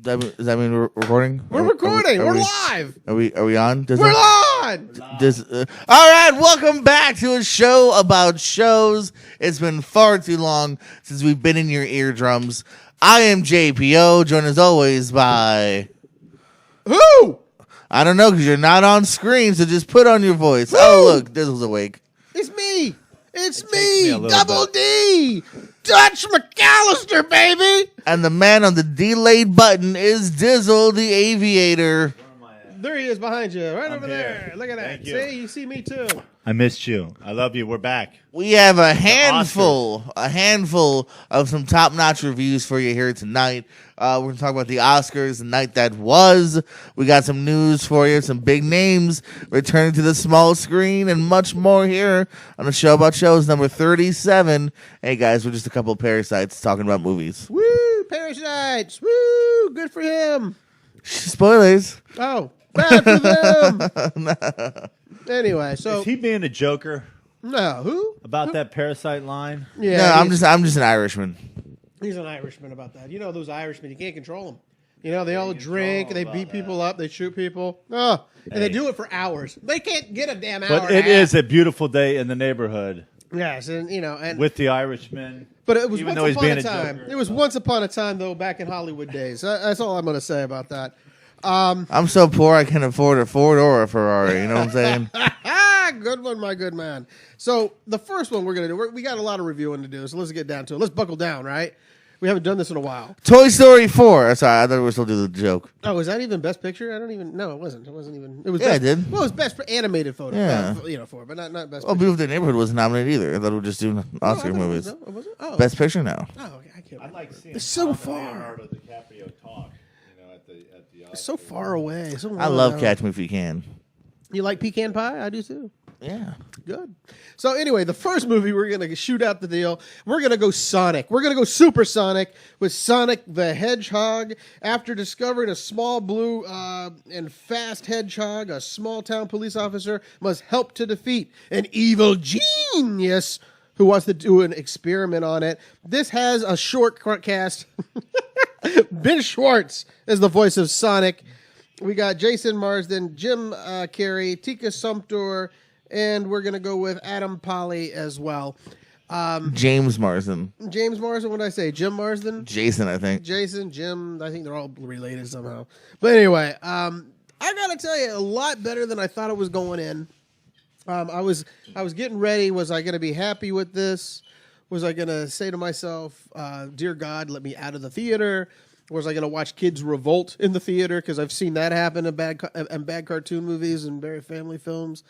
Does that mean we're recording? We're recording. We're live. Are we on? We're on. All right, welcome back to a show about shows. It's been far too long since we've been in your eardrums. I am JPO, joined as always by... Who? I don't know, because you're not on screen, so just put on your voice. Who? Oh, look, Dizzle's awake. It's me. It's me. Double D. Dutch McAllister, baby. And the man on the delayed button is Dizzle the Aviator. There he is behind you, right I'm over here. there. Look at that. Thank you. See, you see me too. I missed you. I love you. We're back. We have a handful of some top-notch reviews for you here tonight. We're going to talk about the Oscars, the night that was. We got some news for you, some big names returning to the small screen, and much more here on the Show About Shows number 37. Hey, guys, we're just a couple of parasites talking about movies. Woo, parasites. Woo, good for him. Spoilers. Oh, bad for them. Anyway, so Is he being a joker no, who? about that parasite line? Yeah, No, I'm just an Irishman. he's an Irishman about that. You know those Irishmen, you can't control them. You know, they all drink, they beat people up, they shoot people. Oh, and they do it for hours. They can't get a damn hour. But it is a beautiful day in the neighborhood Yes, and you know, and with the Irishmen. but it was even once though he's upon being a a time. joker. It was once upon a time though, back in Hollywood days. That's all I'm going to say about that. I'm so poor I can afford a Ford or a Ferrari. You know what I'm saying? Good one, my good man. So the first one we're going to do, we got a lot of reviewing to do, so let's get down to it. Let's buckle down, right? We haven't done this in a while. Toy Story 4. Sorry, I thought we were still doing the joke. Oh, is that even Best Picture? I don't even. No, it wasn't. It wasn't even. It was. Yeah, best, it did. Well, it was Best Animated Photo. Yeah. For, but not Best. Oh, Picture. Beautiful Day Neighborhood wasn't nominated either. I thought we were just doing Oh, I Oscar thought it movies. was, no, was it? Oh. Best Picture now. Oh, okay. I can't. I'd like seeing It's so Tom far. and Leonardo DiCaprio talk. You know, at the It's so far away. So I low love down. Catch Me If You Can. You like pecan pie? I do too. Yeah. Good. So anyway, the first movie we're going to shoot out the deal. We're going to go Sonic. We're going to go supersonic with Sonic the Hedgehog. After discovering a small blue and fast hedgehog, a small town police officer must help to defeat an evil genius who wants to do an experiment on it. This has a short cast. Ben Schwartz is the voice of Sonic. We got Jason Marsden, Jim Carrey, Tika Sumpter, and we're going to go with Adam Pally as well. James Marsden. James Marsden, what did I say? Jim Marsden? Jason, I think. Jason, Jim, I think they're all related somehow. But anyway, I got to tell you, a lot better than I thought it was going in. I was getting ready. Was I going to be happy with this? Was I going to say to myself, dear God, let me out of the theater? Was I going to watch kids revolt in the theater? Because I've seen that happen in bad cartoon movies and very family films.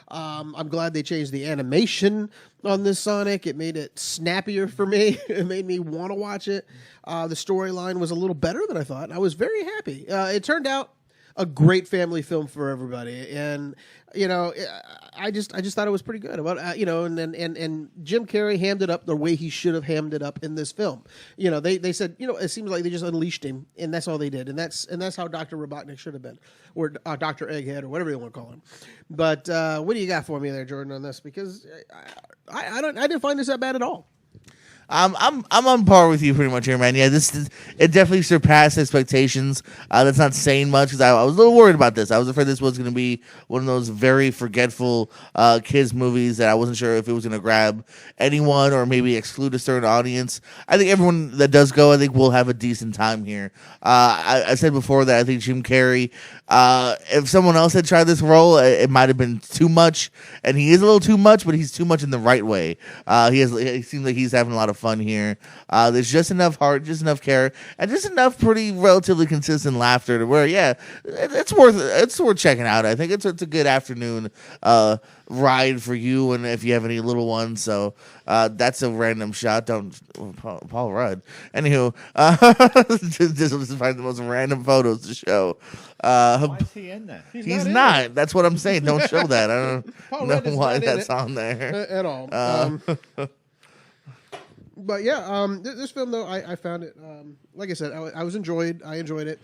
I'm glad they changed the animation on this Sonic. It made it snappier for me. It made me want to watch it. The storyline was a little better than I thought. I was very happy. It turned out a great family film for everybody, and you know, I just thought it was pretty good. About you know, and Jim Carrey hammed it up the way he should have hammed it up in this film. You know, they said, you know, it seems like they just unleashed him, and that's all they did, and that's how Dr. Robotnik should have been, or Dr. Egghead, or whatever you want to call him. But what do you got for me there, Jordan, on this? Because I didn't find this that bad at all. I'm on par with you pretty much here, man. Yeah, it definitely surpassed expectations. That's not saying much because I was a little worried about this. I was afraid this was going to be one of those very forgetful kids movies that I wasn't sure if it was going to grab anyone or maybe exclude a certain audience. I think everyone that does go, I think will have a decent time here. I said before that I think Jim Carrey, if someone else had tried this role, it might have been too much, and he is a little too much, but he's too much in the right way. He seems like he's having a lot of fun here. There's just enough heart, just enough care, and just enough pretty relatively consistent laughter to where, yeah, it's worth checking out. I think it's a good afternoon ride for you, and if you have any little ones. So that's a random shot. Don't Paul Rudd. Anywho, this will find the most random photos to show. Why is he in that? He's not. That's what I'm saying. Don't show that. I Paul don't Rudd know is why not in that's it. on there. At all. But yeah, this film though, I found it. Like I said, I enjoyed it.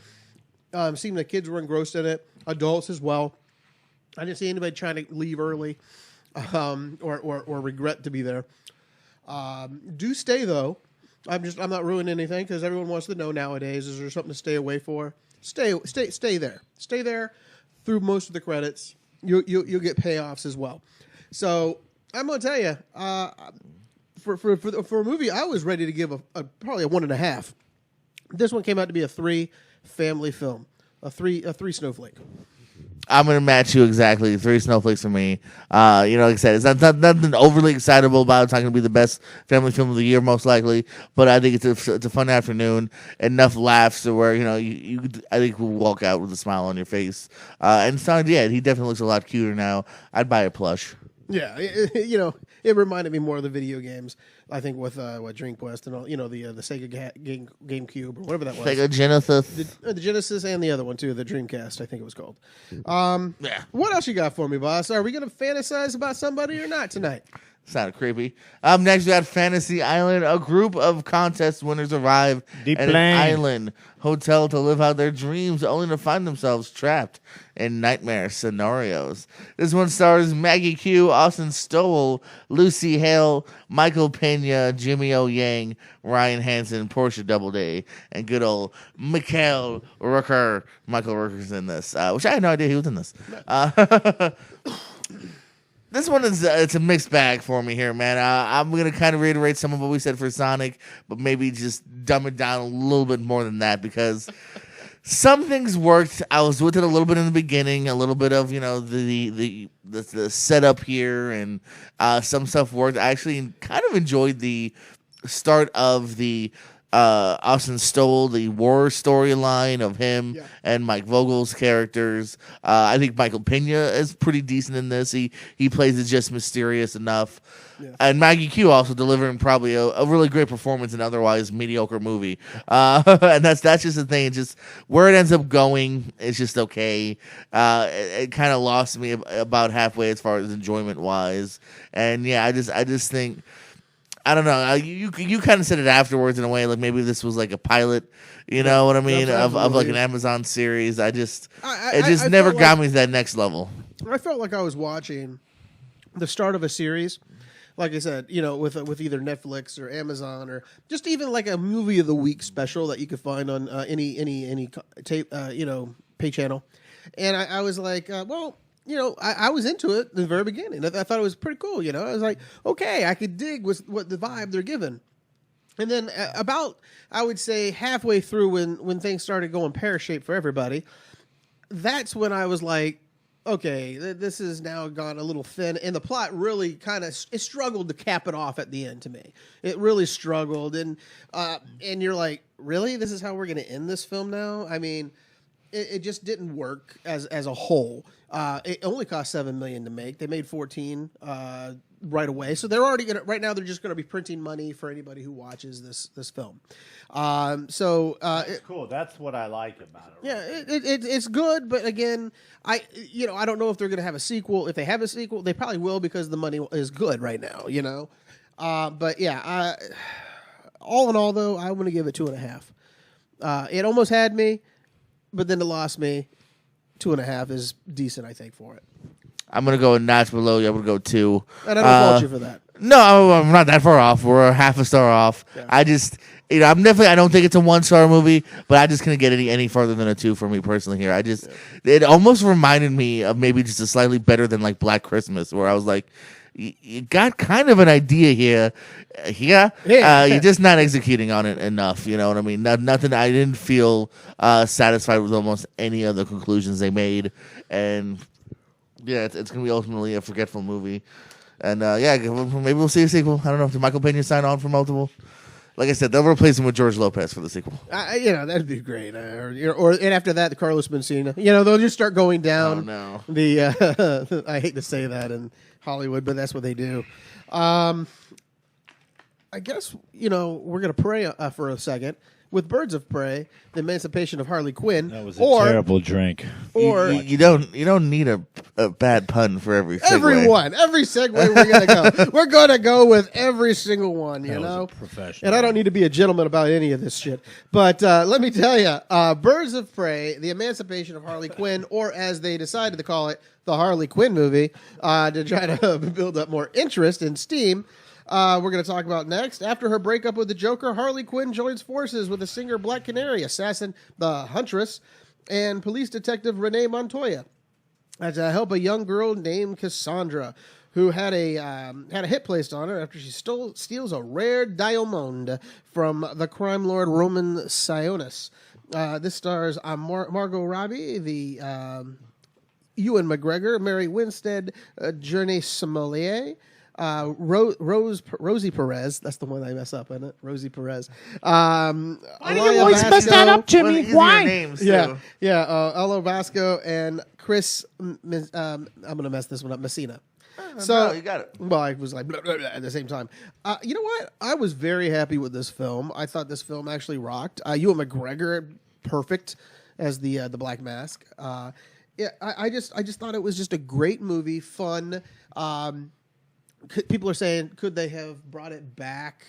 Seemed like kids were engrossed in it, adults as well. I didn't see anybody trying to leave early, or regret to be there. Do stay though. I'm not ruining anything because everyone wants to know nowadays. Is there something to stay away for? Stay there. Stay there through most of the credits. You'll get payoffs as well. So I'm gonna tell you, for a movie, I was ready to give probably a 1.5. This one came out to be a 3 family film, a three snowflake. I'm gonna match you exactly. 3 snowflakes for me. Like I said, it's not nothing overly excitable about it. It's not gonna be the best family film of the year, most likely. But I think it's a fun afternoon. Enough laughs to where you I think we'll walk out with a smile on your face. And Sonic, yeah, he definitely looks a lot cuter now. I'd buy a plush. Yeah, it reminded me more of the video games. I think with Dream Quest and all, the Sega GameCube or whatever that was. Sega Genesis. The Genesis and the other one too, the Dreamcast, I think it was called. Yeah. What else you got for me, boss? Are we gonna fantasize about somebody or not tonight? Sounded creepy. Next we got Fantasy Island. A group of contest winners arrive Deep at an Lane. island hotel to live out their dreams, only to find themselves trapped in nightmare scenarios. This one stars Maggie Q, Austin Stowell, Lucy Hale, Michael Pena, Jimmy O. Yang, Ryan Hansen, Portia Doubleday, and good old Michael Rooker. Michael Rooker's in this, which I had no idea he was in this. This one is it's a mixed bag for me here, man. I'm gonna kind of reiterate some of what we said for Sonic, but maybe just dumb it down a little bit more than that because some things worked. I was with it a little bit in the beginning, a little bit of the setup here, and some stuff worked. I actually kind of enjoyed the start of the Austin Stowell, the war storyline of him and Mike Vogel's characters. I think Michael Pena is pretty decent in this. He plays it just mysterious enough. Yeah. And Maggie Q also delivering probably a really great performance in an otherwise mediocre movie. And that's just the thing. It's just where it ends up going is just okay. It kind of lost me about halfway as far as enjoyment wise. And yeah, I just think. I don't know. You kind of said it afterwards in a way, like maybe this was like a pilot, you know what I mean, of like an Amazon series. It just never got me to that next level. I felt like I was watching the start of a series, like I said, with either Netflix or Amazon or just even like a movie of the week special that you could find on any tape, pay channel, and I was like, well. I was into it in the very beginning. I thought it was pretty cool. I was like, okay, I could dig with what the vibe they're giving. And then about, I would say, halfway through when things started going pear-shaped for everybody, that's when I was like, okay, this has now gone a little thin. And the plot really it struggled to cap it off at the end to me. It really struggled. And you're like, really? This is how we're going to end this film now? I mean... It just didn't work as a whole. It only cost $7 million to make. They made 14 right away, so they're already gonna. Right now, they're just going to be printing money for anybody who watches this film. That's cool. That's what I like about it. Yeah, it's good, but again, I don't know if they're going to have a sequel. If they have a sequel, they probably will because the money is good right now. But yeah, all in all, though, I want to give it 2.5. It almost had me. But then it lost me. 2.5 is decent, I think, for it. I'm going to go a notch below you. I'm going to go 2. And I don't fault you for that. No, I'm not that far off. We're half a star off. Yeah. I just, I don't think it's a 1-star movie, but I just couldn't get any further than a 2 for me personally here. It almost reminded me of maybe just a slightly better than like Black Christmas, where I was like, you got kind of an idea here. You're just not executing on it enough. You know what I mean? Nothing. I didn't feel satisfied with almost any of the conclusions they made, and yeah, it's gonna be ultimately a forgetful movie. And maybe we'll see a sequel. I don't know. Did Michael Pena sign on for multiple? Like I said, they'll replace him with George Lopez for the sequel. That'd be great. And after that, the Carlos Mencia. They'll just start going down. Oh, no. The I hate to say that in Hollywood, but that's what they do. I guess we're gonna pray for a second with Birds of Prey, the Emancipation of Harley Quinn. That was a terrible drink. Or you don't need a bad pun for every segue. Every segue we're gonna go. We're gonna go with every single one. That was a professional. And I don't need to be a gentleman about any of this shit. But let me tell you, Birds of Prey, the Emancipation of Harley Quinn, or as they decided to call it, the Harley Quinn movie, to try to build up more interest and steam. we're going to talk about next. After her breakup with the Joker, Harley Quinn joins forces with the singer Black Canary, assassin the Huntress, and police detective Renee Montoya to help a young girl named Cassandra, who had a hit placed on her after she steals a rare diamond from the crime lord Roman Sionis. This stars Margot Robbie, the Ewan McGregor, Mary Winstead, Journey Sommelier, Rosie Perez. That's the one I mess up, isn't it? Rosie Perez. Why do you always mess that up, Jimmy? Why? Names, too. Yeah. Elo Vasco and Chris. I'm gonna mess this one up. Messina. So you got it. Well, I was like blah, blah, blah at the same time. You know what? I was very happy with this film. I thought this film actually rocked. Ewan McGregor, perfect as the Black Mask. Yeah, I just thought it was just a great movie, fun. People are saying, could they have brought it back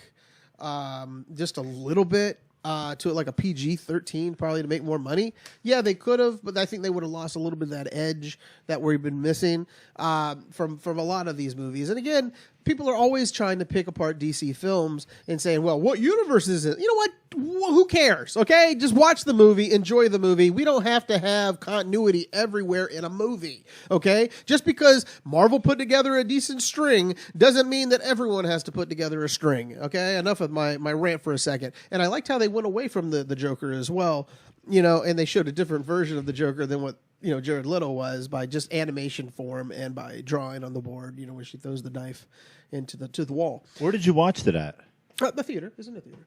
just a little bit to like a PG-13, probably to make more money? Yeah, they could have, but I think they would have lost a little bit of that edge that we've been missing from a lot of these movies. And again, people are always trying to pick apart DC films and saying, well, what universe is it? You know what? Who cares? Okay, just watch the movie, enjoy the movie. We don't have to have continuity everywhere in a movie. Okay, just because Marvel put together a decent string doesn't mean that everyone has to put together a string. Okay, enough of my rant for a second. And I liked how they went away from the Joker as well. You know, and they showed a different version of the Joker than what Jared Leto was by just animation form and by drawing on the board. Where she throws the knife into the wall. Where did you watch that at? The theater. It's in the theater.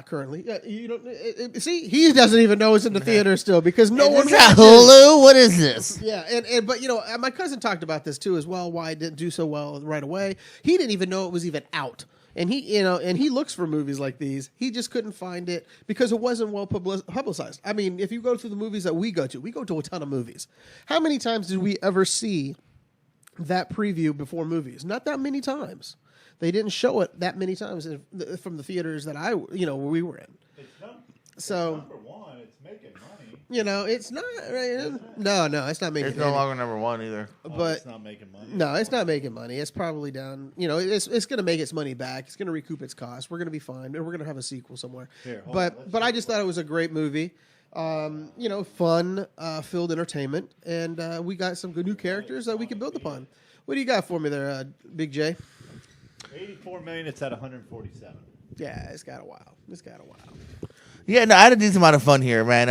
Currently, you don't see. He doesn't even know it's in the theater still because no one. Is that Hulu? What is this? Yeah, and but my cousin talked about this too as well. Why it didn't do so well right away? He didn't even know it was even out, and he looks for movies like these. He just couldn't find it because it wasn't well publicized. I mean, if you go to the movies that we go to a ton of movies. How many times did we ever see that preview before movies? Not that many times. They didn't show it that many times from the theaters that where we were in. It's number one. It's making money. It's not. No, it's not making. It's no longer number one either. But it's not making money. No, it's not making money. It's probably down. It's going to make its money back. It's going to recoup its costs. We're going to be fine, and we're going to have a sequel somewhere. But I just thought it was a great movie. Fun, filled entertainment, and we got some good new characters that we can build upon. What do you got for me there, Big J? 84 million. It's at 147. Yeah, it's got a while. Yeah, no, I had a decent amount of fun here, man.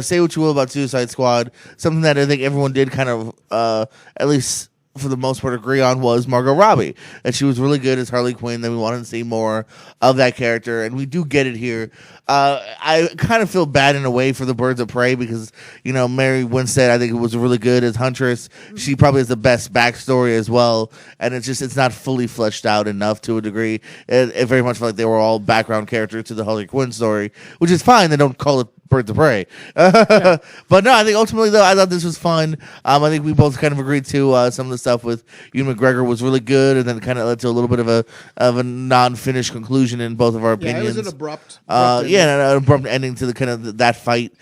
Say what you will about Suicide Squad. Something that I think everyone did kind of, at least for the most part, agree on was Margot Robbie. That she was really good as Harley Quinn. That we wanted to see more of that character, and we do get it here. I kind of feel bad in a way for the Birds of Prey because, Mary Winstead, I think it was really good as Huntress. She probably has the best backstory as well, and it's not fully fleshed out enough to a degree. It very much felt like they were all background characters to the Harley Quinn story, which is fine. They don't call it Birds of Prey. But no, I think ultimately, though, I thought this was fun. I think we both kind of agreed to some of the stuff with Ewan McGregor was really good, and then kind of led to a little bit of a non-finished conclusion in both of our opinions. Yeah, it was an abrupt an abrupt ending to the kind of that fight,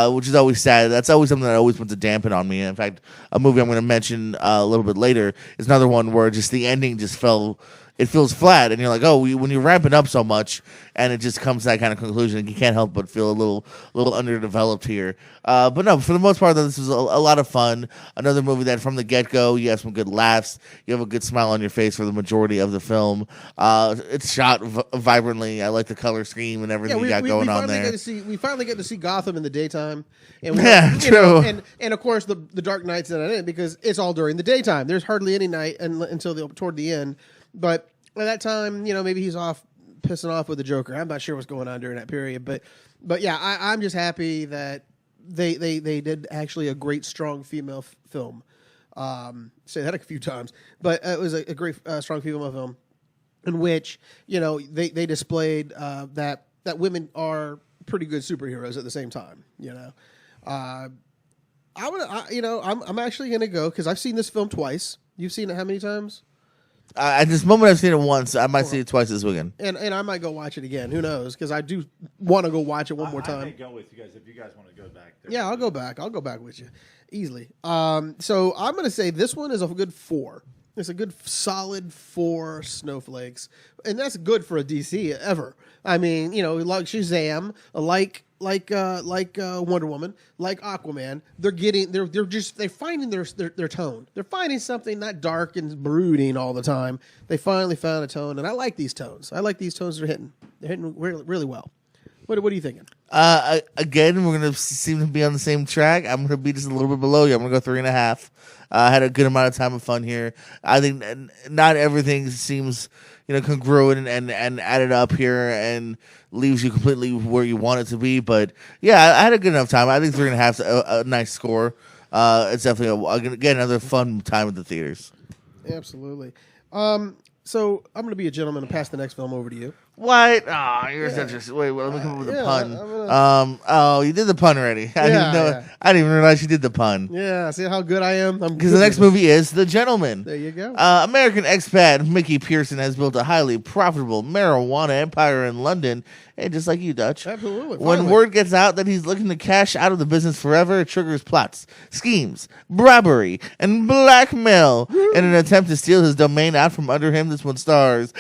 which is always sad. That's always something that always puts a dampen on me. In fact, a movie I'm going to mention a little bit later is another one where just the ending just fell. It feels flat, and you're like, when you're ramping up so much, and it just comes to that kind of conclusion, you can't help but feel a little underdeveloped here. But no, for the most part, this was a lot of fun. Another movie that from the get-go, you have some good laughs, you have a good smile on your face for the majority of the film. It's shot vibrantly. I like the color scheme and everything going on there. We finally get to see Gotham in the daytime. And true. And of course, the Dark Knight's in it because it's all during the daytime. There's hardly any night until toward the end. But at that time, maybe he's off pissing off with the Joker. I'm not sure what's going on during that period. But yeah, I'm just happy that they did actually a great, strong female film. Say that a few times. But it was a great, strong female film in which, they displayed that women are pretty good superheroes at the same time, I'm actually going to go because I've seen this film twice. You've seen it how many times? At this moment, I've seen it once. I might see it twice this weekend. And I might go watch it again. Who knows? Because I do want to go watch it one more time. I may go with you guys if you guys want to go back there. Yeah, I'll go back. I'll go back with you easily. So I'm going to say this one is a good 4. It's a good solid 4 snowflakes, and that's good for a DC ever. I mean, like Shazam, like Wonder Woman, like Aquaman. They're finding their tone. They're finding something not dark and brooding all the time. They finally found a tone, and I like these tones. I like these tones they're hitting. They're hitting really, really well. What are you thinking? Again, we're gonna seem to be on the same track. I'm gonna be just a little bit below you. I'm gonna go 3.5. I had a good amount of time of fun here. I think not everything seems congruent and added up here and leaves you completely where you want it to be. But yeah, I had a good enough time. I think 3.5 is a nice score. It's definitely again another fun time at the theaters. Absolutely. So I'm going to be a gentleman and pass the next film over to you. What? Oh, you're such a... Wait, let me come up with a pun. Oh, you did the pun already. I didn't even realize you did the pun. Yeah, see how good I am? Because the next movie is The Gentleman. There you go. American expat Mickey Pearson has built a highly profitable marijuana empire in London. Hey, just like you, Dutch. Absolutely. When word gets out that he's looking to cash out of the business forever, it triggers plots, schemes, bribery, and blackmail in an attempt to steal his domain out from under him. This one stars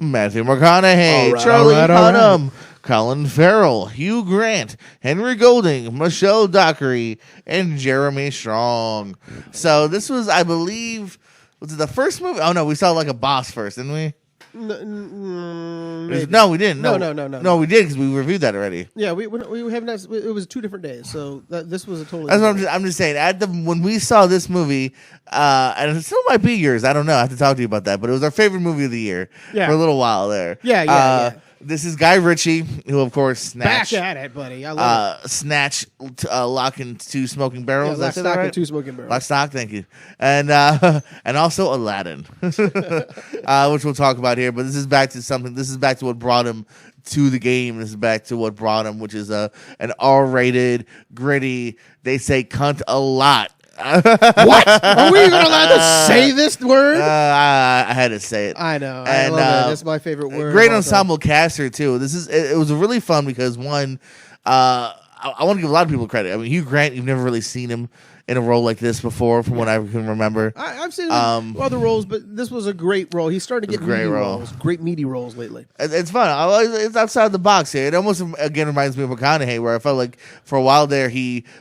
Matthew McConaughey, Charlie Hunnam, Colin Farrell, Hugh Grant, Henry Golding, Michelle Dockery, and Jeremy Strong. So this was, I believe, was it the first movie? Oh no, we saw like a boss first, didn't we? No, we didn't. No, we did because we reviewed that already. Yeah, we haven't. It was 2 different days, so this was a totally. That's what I'm just saying. When we saw this movie, and it still might be yours. I don't know. I have to talk to you about that. But it was our favorite movie of the year for a little while there. Yeah. This is Guy Ritchie, who of course Snatch. Back at it, buddy. I love it. Snatch, Lock and 2 Smoking Barrels. Yeah, Lock, Stock, and 2 Smoking Barrels. Lock, Stock, thank you. And also Aladdin, which we'll talk about here. But this is back to something. This is back to what brought him to the game. This is back to what brought him, which is an R-rated, gritty. They say cunt a lot. What? Are we even allowed to say this word? I had to say it. I know. I love it. It's my favorite word. Great ensemble cast here too. It was really fun because one, I want to give a lot of people credit. I mean, Hugh Grant, you've never really seen him in a role like this before, from what I can remember. I've seen him in other roles, but this was a great role. He's starting to get great meaty roles lately. It's fun. It's outside the box here. It almost, again, reminds me of McConaughey, where I felt like for a while there,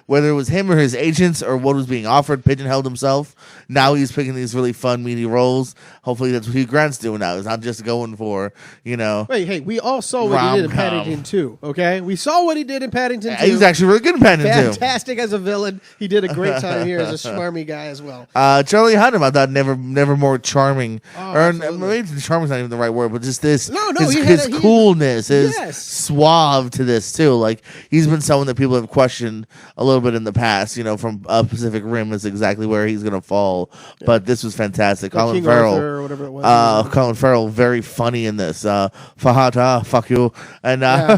whether it was him or his agents or what was being offered, pigeonholed himself. Now he's picking these really fun, meaty roles. Hopefully that's what Hugh Grant's doing now. He's not just going for, Hey, we all saw what he did in Paddington 2, okay? We saw what he did in Paddington 2. He was actually really good in Paddington 2. Fantastic as a villain. He did a great time here as a smarmy guy as well. Charlie Hunnam, I thought never more charming. Absolutely. Maybe charming's not even the right word, but just this. His coolness, his suave to this too. Like he's been someone that people have questioned a little bit in the past. From Pacific Rim is exactly where he's gonna fall. Yeah. But this was fantastic. Colin King Farrell, Arthur or whatever it was. Colin Farrell, very funny in this. Fahata, fuck you, and I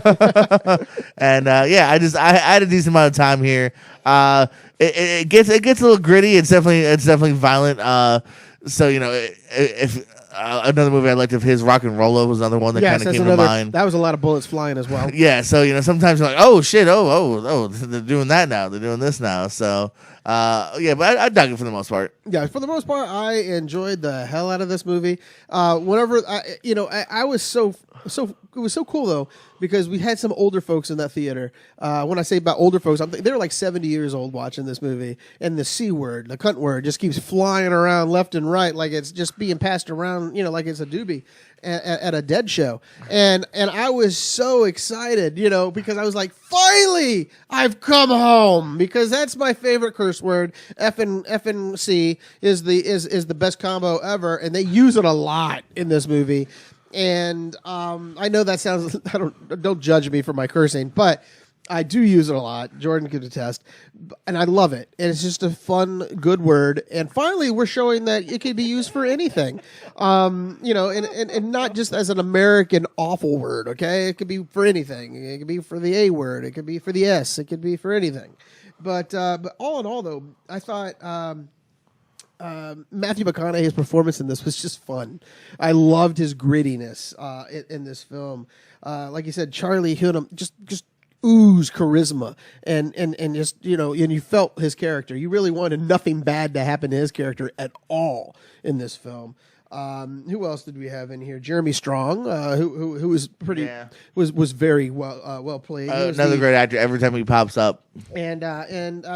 had a decent amount of time here. It gets a little gritty. It's definitely violent. So if another movie I liked of his, Rock and Rolla, was another one that kind of came to mind. That was a lot of bullets flying as well. Yeah, so sometimes you're like, oh shit, oh, they're doing that now. They're doing this now. So but I dug it for the most part. Yeah, for the most part, I enjoyed the hell out of this movie. Whenever I was it was so cool though, because we had some older folks in that theater. When I say about older folks, they were like 70 years old watching this movie, and the C word, the cunt word, just keeps flying around left and right like it's just being passed around, like it's a doobie at a Dead show. And I was so excited, because I was like, finally, I've come home, because that's my favorite curse word. F and C is the best combo ever, and they use it a lot in this movie. And I know that sounds, don't judge me for my cursing, but I do use it a lot. Jordan could attest. And I love it. And it's just a fun, good word. And finally, we're showing that it can be used for anything. And not just as an American awful word, okay? It could be for anything. It could be for the A word. It could be for the S. It could be for anything. But all in all, though, I thought Matthew McConaughey's performance in this was just fun. I loved his grittiness in this film. Like you said, Charlie Hunnam just ooze charisma and just and you felt his character. You really wanted nothing bad to happen to his character at all in this film. Who else did we have in here? Jeremy Strong, who was pretty was very well played. Another great actor every time he pops up. And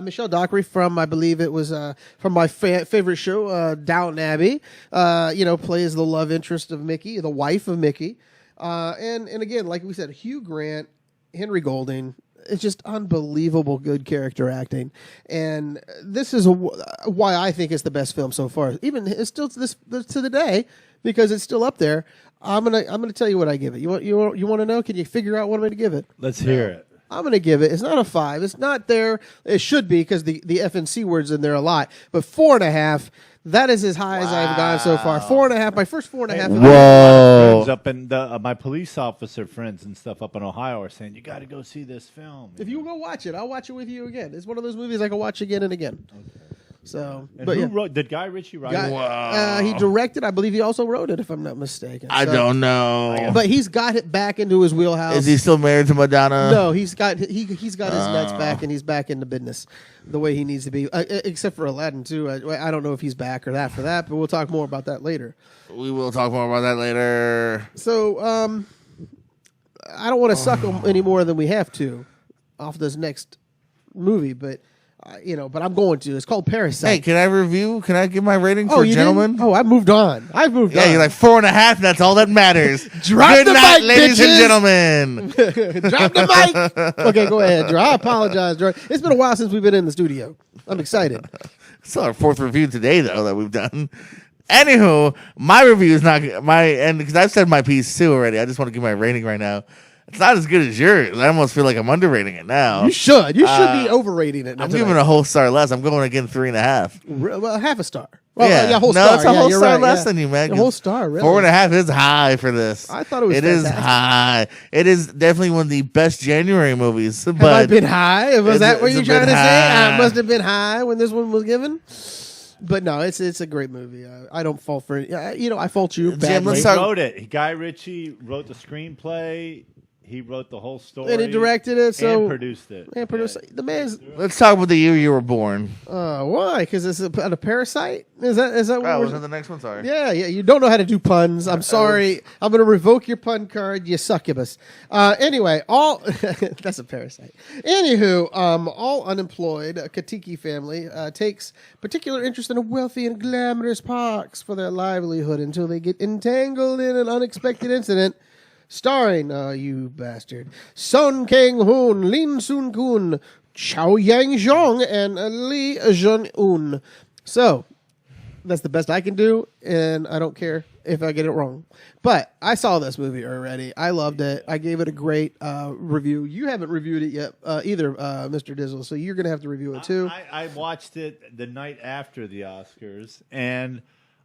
Michelle Dockery from, I believe it was from my favorite show, Downton Abbey. Plays the love interest of Mickey, the wife of Mickey. And again, like we said, Hugh Grant, Henry Golding. It's just unbelievable good character acting, and this is why I think it's the best film so far. Even it's still to the day, because it's still up there. I'm gonna tell you what I give it. You want to know? Can you figure out what I'm going to give it? Let's hear it. I'm going to give it. It's not a 5. It's not there. It should be, because the F and C words in there a lot. But 4.5. That is as high as I've gone so far. 4.5. My first 4.5. Whoa! Up in my police officer friends and stuff up in Ohio are saying you got to go see this film. If you go watch it, I'll watch it with you again. It's one of those movies I can watch again and again. Okay. So, and who wrote? Did Guy Ritchie write it? He directed. I believe he also wrote it, if I'm not mistaken. I don't know, but he's got it back into his wheelhouse. Is he still married to Madonna? No, he's got his nuts back, and he's back in the business the way he needs to be. Except for Aladdin too. I don't know if he's back or that for that, but we'll talk more about that later. We will talk more about that later. So, I don't want to suck him any more than we have to off this next movie, but. But I'm going to. It's called Parasite. Hey, can I review? Can I give my rating for you Gentlemen? Didn't? Oh, I've moved on. Yeah, you're like 4.5. That's all that matters. Drop Good the night, mic, ladies bitches. and gentlemen. Drop the mic. Okay, go ahead, Drew. I apologize, Drew. It's been a while since we've been in the studio. I'm excited. It's our 4th review today, though, that we've done. Anywho, my review is not because I've said my piece too already. I just want to give my rating right now. It's not as good as yours. I almost feel like I'm underrating it now. You should. You should be overrating it. I'm giving it a whole star less. I'm going again 3.5. Well, half a star. Well, whole star. No, it's a whole star right, less than you, man. A whole star, really. 4.5 is high for this. I thought it was It fantastic. is high. It is definitely one of the best January movies. But Have I been high? Was that what you're trying to say? high. I must have been high when this one was given. But no, it's a great movie. I don't fault for it. I fault you badly. He wrote it. Guy Ritchie wrote the screenplay. He wrote the whole story. And he directed it, and produced it. And produced it. The man's. Let's talk about the year you were born. Why? Because it's a Parasite. Is that what? Oh, was that the next one? Sorry. Yeah. You don't know how to do puns. I'm sorry. I'm going to revoke your pun card. You succubus. Anyway, that's a Parasite. Anywho, all unemployed Katiki family takes particular interest in a wealthy and glamorous Parks for their livelihood until they get entangled in an unexpected incident. Starring, you bastard, Son Kang-hoon, Lin Sun-kun, Chow Yang-jong, and Lee Jun-un. So, that's the best I can do, and I don't care if I get it wrong. But I saw this movie already. I loved it. I gave it a great review. You haven't reviewed it yet either, Mr. Dizzle, so you're going to have to review it too. I watched it the night after the Oscars, and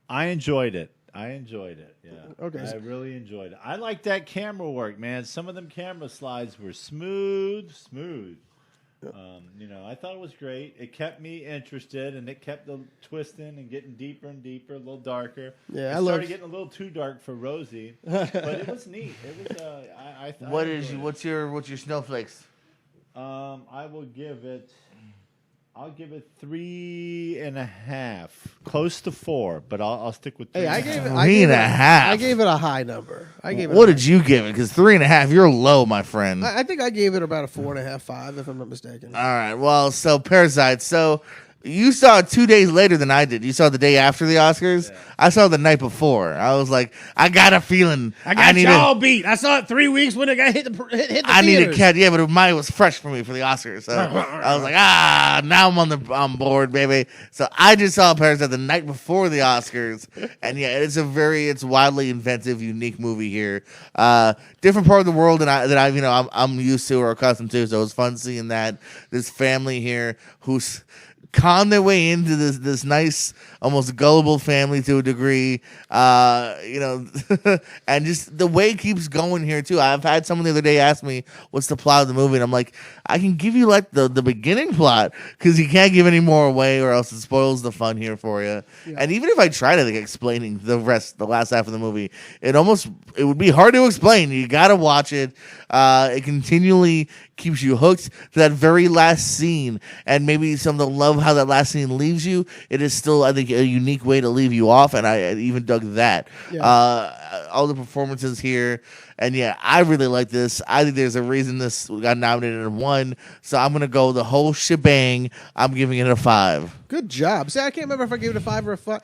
I enjoyed it. Yeah. Okay. I really enjoyed it. I like that camera work, man. Some of them camera slides were smooth. I thought it was great. It kept me interested, and it kept the twisting and getting deeper and deeper, a little darker. Yeah, it started getting a little too dark for Rosie, but it was neat. It was. What's your snowflakes? I'll give it 3.5, close to 4, but I'll stick with 3. Hey, I gave it 3.5. I gave it a high number. What did you give it? Because 3.5, you're low, my friend. I think I gave it about a 4.5, 5, if I'm not mistaken. All right. Well, so Parasite. So you saw it 2 days later than I did. You saw it the day after the Oscars. Yeah. I saw it the night before. I was like, I got a feeling. I need y'all beat. I saw it 3 weeks when it got hit the I need a cat. Yeah, but mine was fresh for me for the Oscars. So I was like, now I'm on board, baby. So I just saw Parasite the night before the Oscars, and yeah, it's wildly inventive, unique movie here. Different part of the world that I'm used to or accustomed to. So it was fun seeing that this family here who's con their way into this nice, almost gullible family to a degree, and just the way it keeps going here too. I've had someone the other day ask me what's the plot of the movie, and I'm like, I can give you like the beginning plot because you can't give any more away or else it spoils the fun here for you. Yeah. And even if I try to explaining the last half of the movie, it would be hard to explain. You gotta watch it. It continually keeps you hooked to that very last scene. And maybe some of the love how that last scene leaves you. It is still, I think, a unique way to leave you off, and I even dug that. Yeah. All the performances here. And yeah, I really like this. I think there's a reason this got nominated and won. So I'm gonna go the whole shebang. I'm giving it a 5. Good job. See, I can't remember if I gave it a 5 or a 4.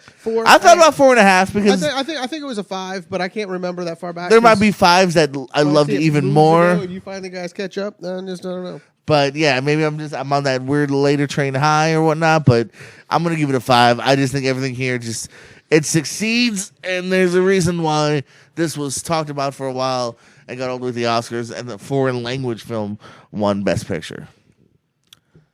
I thought about 4.5 because I think it was a 5, but I can't remember that far back. there might be 5s that I loved even more. And you finally guys catch up. I just don't know. But yeah, maybe I'm on that weird later train high or whatnot. But I'm gonna give it a 5. I just think everything here it succeeds, and there's a reason why this was talked about for a while and got all the way to the Oscars, and the foreign language film won Best Picture.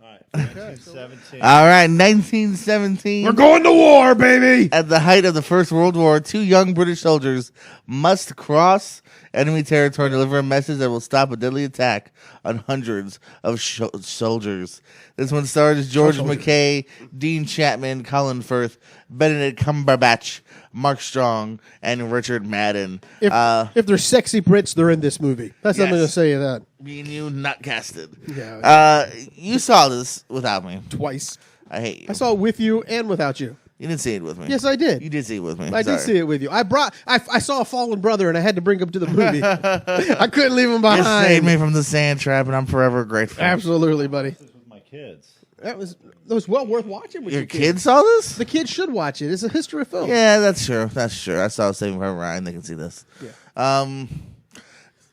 All right, 1917. All right, 1917. We're going to war, baby. At the height of the First World War, 2 young British soldiers must cross enemy territory and deliver a message that will stop a deadly attack on hundreds of soldiers. This one stars George McKay, Dean Chapman, Colin Firth, Benedict Cumberbatch, Mark Strong, and Richard Madden. If they're sexy Brits, they're in this movie. That's something to say that. Me and you not casted. Yeah. You saw this without me. Twice. I hate you. I saw it with you and without you. You didn't see it with me. Yes, I did. You did see it with me. I did see it with you. I saw a fallen brother, and I had to bring him to the movie. I couldn't leave him You saved behind. me from the sand trap, and I'm forever grateful. Absolutely, buddy. This was with my kids. That was well worth watching with Your your kids saw this? The kids should watch it. It's a history of film. Yeah, that's true. That's true. I saw Saving Private Ryan. They can see this. Yeah.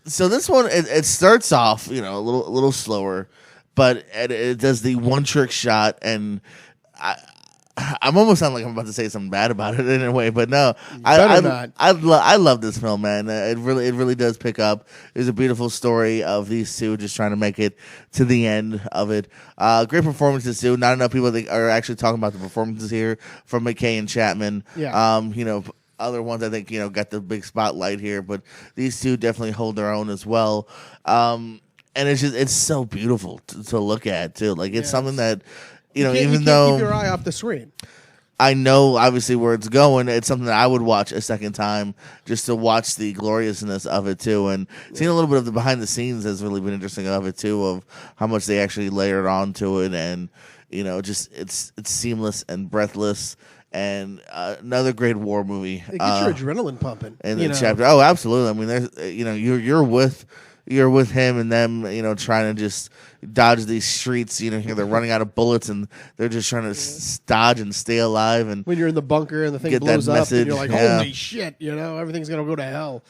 So this one, it starts off, a little slower, but it does the one trick shot, and I'm almost sounding like I'm about to say something bad about it in a way, but no, I love this film, man. It really does pick up. There's a beautiful story of these two just trying to make it to the end of it. Great performances too. Not enough people are actually talking about the performances here from McKay and Chapman. Yeah. Other ones I think got the big spotlight here, but these two definitely hold their own as well. And it's so beautiful to look at too. Like it's something that. You even can't though keep your eye off the screen. I know obviously where it's going, it's something that I would watch a second time just to watch the gloriousness of it too. And seeing a little bit of the behind the scenes has really been interesting of it too, of how much they actually layered onto it, and just it's seamless and breathless. And another great war movie. It gets your adrenaline pumping. In the chapter, oh, absolutely. I mean, there's you're with him and them, trying to just dodge these streets. They're running out of bullets and they're just trying to dodge and stay alive. And when you're in the bunker and the thing get blows that up, message, and you're like, "Holy shit!" Everything's gonna go to hell.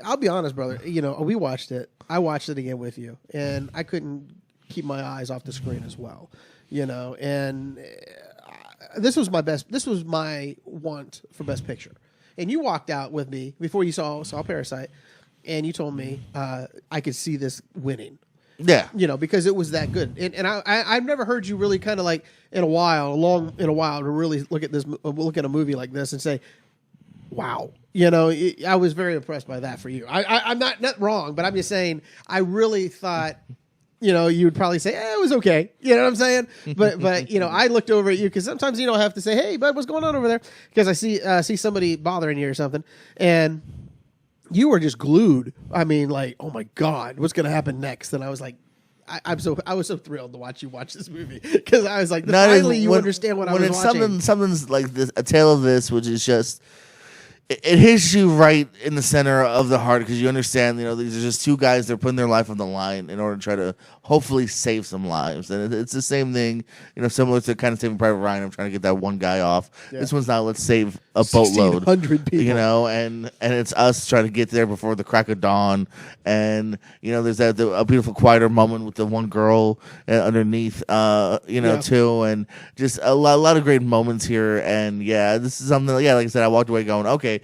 I'll be honest, brother. We watched it. I watched it again with you, and I couldn't keep my eyes off the screen as well. And this was my best. This was my want for Best Picture. And you walked out with me before you saw Parasite. And you told me I could see this winning. Yeah. Because it was that good. And I've never heard you really kind of like in a while to really look at a movie like this and say, wow. I was very impressed by that for you. I'm not wrong, but I'm just saying I really thought, you would probably say, it was okay. You know what I'm saying? But I looked over at you because sometimes you don't have to say, hey, bud, what's going on over there? Because I see somebody bothering you or something. And you were just glued. I mean, like, oh my God, what's going to happen next? And I was like, I was so thrilled to watch you watch this movie because I was like, finally you understand what I was watching. When something's like this, a tale of this, which is just, it hits you right in the center of the heart because you understand, these are just two guys that are putting their life on the line in order to try to hopefully save some lives. And it's the same thing, similar to kind of Saving Private Ryan. I'm trying to get that one guy off. Yeah. This one's not, let's save a boatload. 1,600 people. And it's us trying to get there before the crack of dawn. And, there's a beautiful quieter moment with the one girl underneath, too. And just a lot of great moments here. And, yeah, this is something, like I said, I walked away going, okay,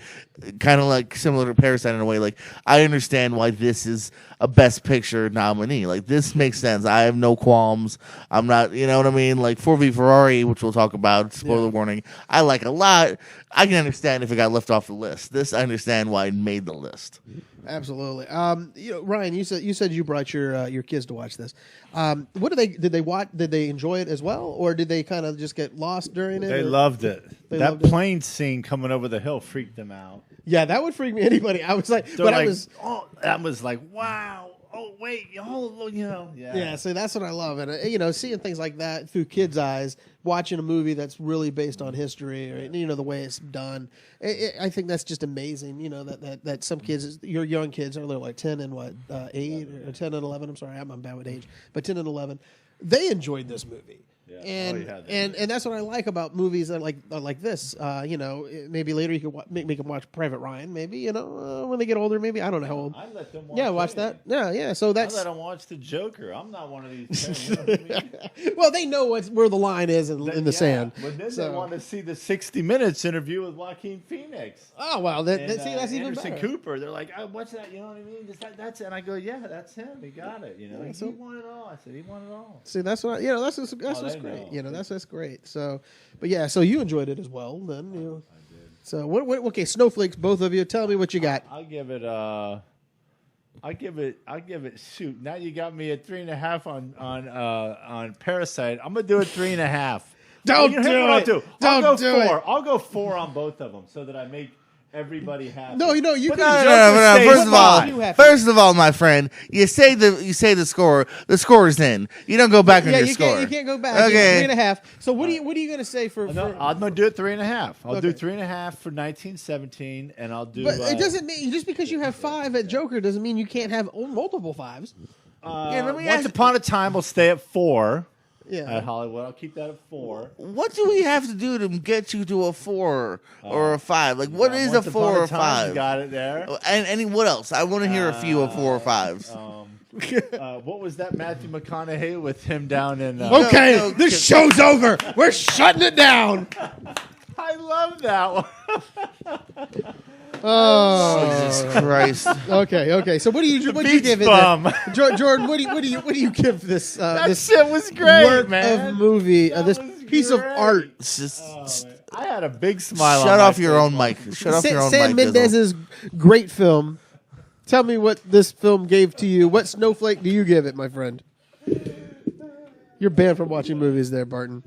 kind of like similar to Parasite in a way. Like, I understand why this is a Best Picture nominee. Like, this makes sense. I have no qualms. I'm not, you know what I mean? Like, Ford v Ferrari, which we'll talk about, spoiler warning, I like a lot. I can understand if it got left off the list. This, I understand why it made the list. Absolutely. Ryan, you said you brought your kids to watch this. What did they watch? Did they enjoy it as well, or did they kind of just get lost during it? They loved it. That plane scene coming over the hill freaked them out. Yeah, that would freak me. Anybody. I was like, I was like, wow. oh wait, yeah. Yeah, so that's what I love, and seeing things like that through kids' eyes, watching a movie that's really based on history, or the way it's done, I think that's just amazing. That some kids, your young kids are like 10 and 8 or 10 and 11. I'm sorry, I'm bad with age, but 10 and 11, they enjoyed this movie. Yeah. And that's what I like about movies that like this. Maybe later you could make them watch Private Ryan. Maybe when they get older. Maybe I don't know how old. I let them watch. Yeah, watch that. Yeah. So that's. I let them watch the Joker. I'm not one of these. You know what I mean? Well, they know where the line is in the sand. But then So- they want to see the 60 Minutes interview with Joaquin Phoenix. Oh well, And, that's even Anderson better. Cooper. They're like, what's that? You know what I mean? That's it. And I go, yeah, that's him. He got it. He won it all. I said, he won it all. See, that's what that's what's they great. know. That's great. So, but yeah, so you enjoyed it as well. Then I did. So what? Okay, snowflakes, both of you. Tell me what you got. I'll give it. I'll give it. Shoot! Now you got me at 3.5 on Parasite. I'm gonna do it 3.5. Don't Here's do what I'll it. do. Don't I'll go do 4. it. I'll go 4 on both of them so that I make everybody happy. No, you But can. the No. Joker First stays of all, alive. first of all, my friend, you say the score. The score is in. You don't go back on Yeah, your you score. can't go back. Okay. 3.5. So what are you gonna say for? No, I'm gonna do it 3.5. I'll do Okay. 3.5 for 1917, and I'll do. But it doesn't mean just because you have 5 at Joker doesn't mean you can't have multiple 5s. Yeah, let me Once ask- upon a time, we'll stay at 4 Yeah. at Hollywood. I'll keep that at 4. What do we have to do to get you to a 4 or a 5? Like, what is a Once 4 upon or a time, 5? You got it there. And what else? I want to hear a few of 4 or 5s. What was that Matthew McConaughey with him down in? Okay, no, this show's over. We're shutting it down. I love that one. Oh, Jesus Christ! okay. So what do you Beach give it? bum. then? Jordan, what do you give this That this shit was great, work man. of movie, That this was piece of great. art? It's just Oh, man. I had a big smile. shut on my off your face. own mic. Shut off your own Sam mic. Dizzle. Mendes's great film. Tell me what this film gave to you. What snowflake do you give it, my friend? You're banned from watching movies there, Barton.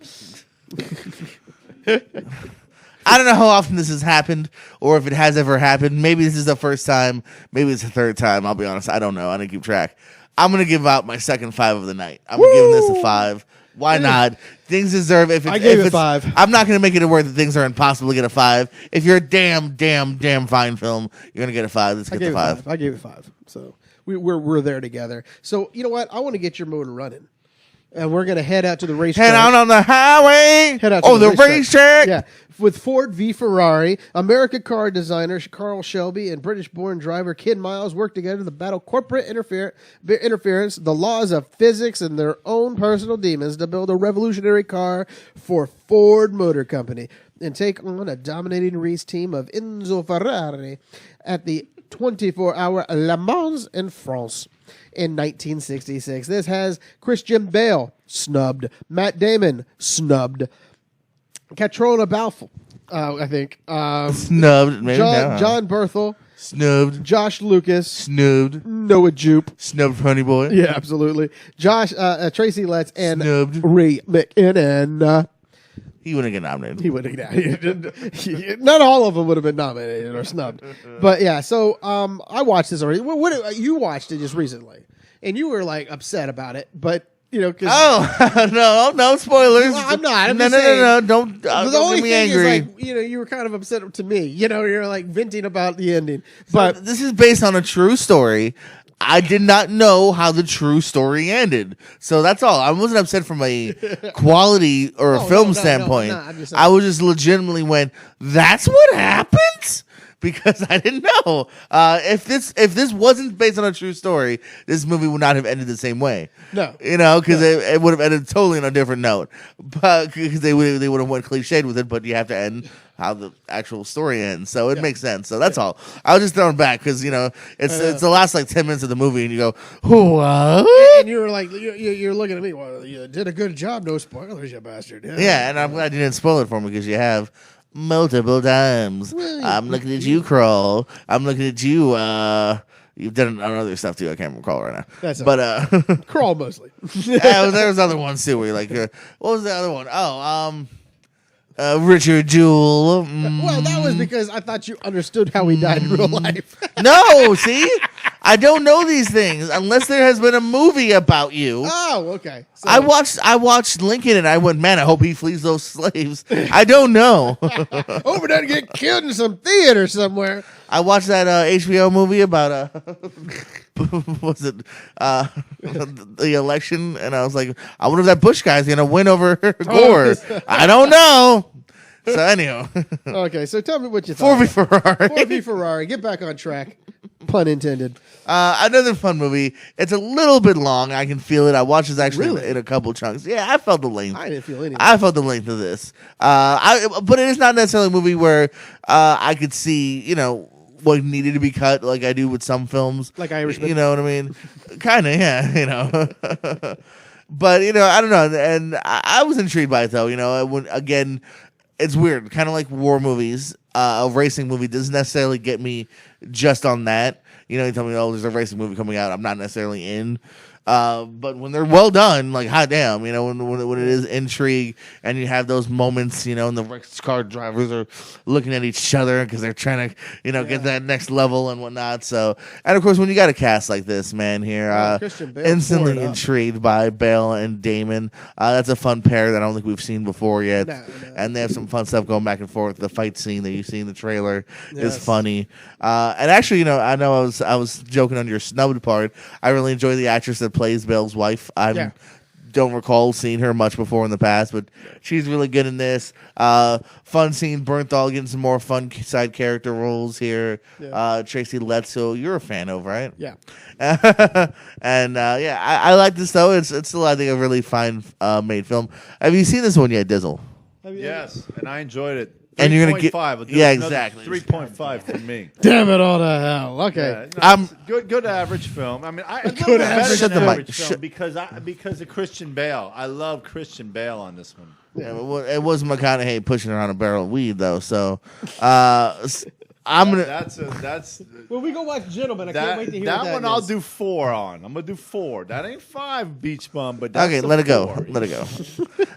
I don't know how often this has happened or if it has ever happened. Maybe this is the first time. Maybe it's the third time. I'll be honest. I don't know. I didn't keep track. I'm going to give out my second 5 of the night. I'm giving this a 5. Why not? Things deserve. If it's, I gave if it it's, 5. I'm not going to make it a word that things are impossible to get a 5. If you're a damn fine film, you're going to get a 5. Let's I get gave the it 5. 5. I gave it 5. So we're there together. So you know what? I want to get your motor running, and we're gonna head out to the racetrack. Head out on the highway. Head out to Oh, the racetrack. Yeah, with Ford v Ferrari, American car designer Carl Shelby and British-born driver Ken Miles work together to battle corporate interference, the laws of physics, and their own personal demons to build a revolutionary car for Ford Motor Company and take on a dominating race team of Enzo Ferrari at the 24-hour Le Mans in France. In 1966. This has Christian Bale, snubbed. Matt Damon, snubbed. Catriona Balfe, I think. Snubbed. Maybe no. John Berthel, Snubbed. Josh Lucas, Snubbed. Noah Jupe. Snubbed, honey boy. Yeah, absolutely. Tracy Letts, and Snubbed. Ray McKinnon. He wouldn't get nominated. He would have. Not all of them would have been nominated or snubbed. But yeah, so I watched this already. You watched it just recently, and you were like upset about it, but cause Oh no spoilers! Well, I'm not. I'm no, just no, saying. no, no! Don't, the don't only get me thing angry. is like you were kind of upset to me. You're like venting about the ending, but This is based on a true story. I did not know how the true story ended, so that's all. I wasn't upset from a quality or a Oh, film no, standpoint. I'm just- I was just legitimately went, "That's what happens." Because I didn't know. If this wasn't based on a true story, this movie would not have ended the same way. No. Because it would have ended totally on a different note. But because they would have went cliched with it, but you have to end how the actual story ends, so it makes sense. So that's all. I was just throwing back because it's the last like 10 minutes of the movie, and you go, what? and you were like you're looking at me. Well, you did a good job. No spoilers, you bastard. Yeah, and I'm glad you didn't spoil it for me because you have multiple times. I'm looking at you, Crawl. I'm looking at you. You've done other stuff too. I can't recall right now. That's but Crawl mostly. there was other ones too. Where you're like, what was the other one? Richard Jewell. Well, that was because I thought you understood how he died in real life. No, see, I don't know these things unless there has been a movie about you. Oh, okay. So, I watched Lincoln and I went, man, I hope he flees those slaves. I don't know. hope he doesn't get killed in some theater somewhere. I watched that HBO movie about was it the election, and I was like, I wonder if that Bush guy's gonna win over Gore. I don't know. So anyhow, Okay, so tell me what you Ford thought. v Ferrari. Ford v Ferrari. Get back on track. Pun intended. Another fun movie. It's a little bit long. I can feel it. I watched this actually Really? in a couple chunks. Yeah, I felt the length. I didn't feel anything. I felt the length of this. But it is not necessarily a movie where I could see, what needed to be cut, like I do with some films. Like Irishman. You know what I mean? Kind of, yeah. But I don't know. And I was intrigued by it though. Again, it's weird. Kind of like war movies. A racing movie doesn't necessarily get me just on that. You tell me, oh, there's a racing movie coming out. I'm not necessarily in. But when they're well done, like hot damn, when it is intrigue and you have those moments, and the race car drivers are looking at each other because they're trying to, get that next level and whatnot. So, and of course, when you got a cast like this, man, here, Christian Bale instantly tore it up. intrigued by Bale and Damon. That's a fun pair that I don't think we've seen before yet. No. And they have some fun stuff going back and forth. The fight scene that you see in the trailer is Yes. funny. And actually, I know I was joking on your snubbed part. I really enjoy the actress that plays Bale's wife. I don't recall seeing her much before in the past, but she's really good in this. Fun seeing Bernthal getting some more fun side character roles here. Yeah. Tracy Letts, who you're a fan of, right? Yeah. And I like this though. It's still, I think, a really fine made film. Have you seen this one yet, Dizzle? Yes, and I enjoyed it. And you're gonna get- 3.5. yeah, exactly. 3.5 for me. Damn it all to hell. Okay. Yeah, no, I'm- it's good average film. I mean, I Good good average better Shut than the mic. average film because of Christian Bale. I love Christian Bale on this one. Yeah, but it was McConaughey pushing around a barrel of weed though. So I'm gonna. That's When we go watch Gentlemen, I can't wait to hear that what one. that I'll is. do 4 on. I'm gonna do 4. That ain't 5 Beach Bum, but that's Okay, a let it go. 4. Let it go.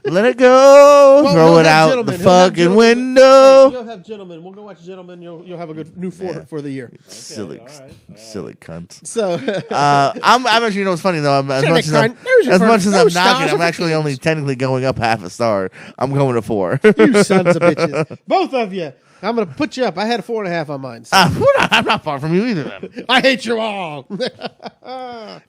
Let it go. Well, Throw he'll it have out Gentlemen. the He'll have fucking Gentlemen. window. You'll have Gentlemen. We'll go watch Gentlemen. You'll have a good new for the year. Silly, all right. silly cunt. So I'm actually, what's funny though. As much as cunt. There's your as much first- as no I'm stars knocking, I'm with the actually only technically going up half a star. I'm going to 4. you sons of bitches, both of you. I'm gonna put you up. I had a 4.5 on mine. So I'm not far from you either. Then. I hate you all. Do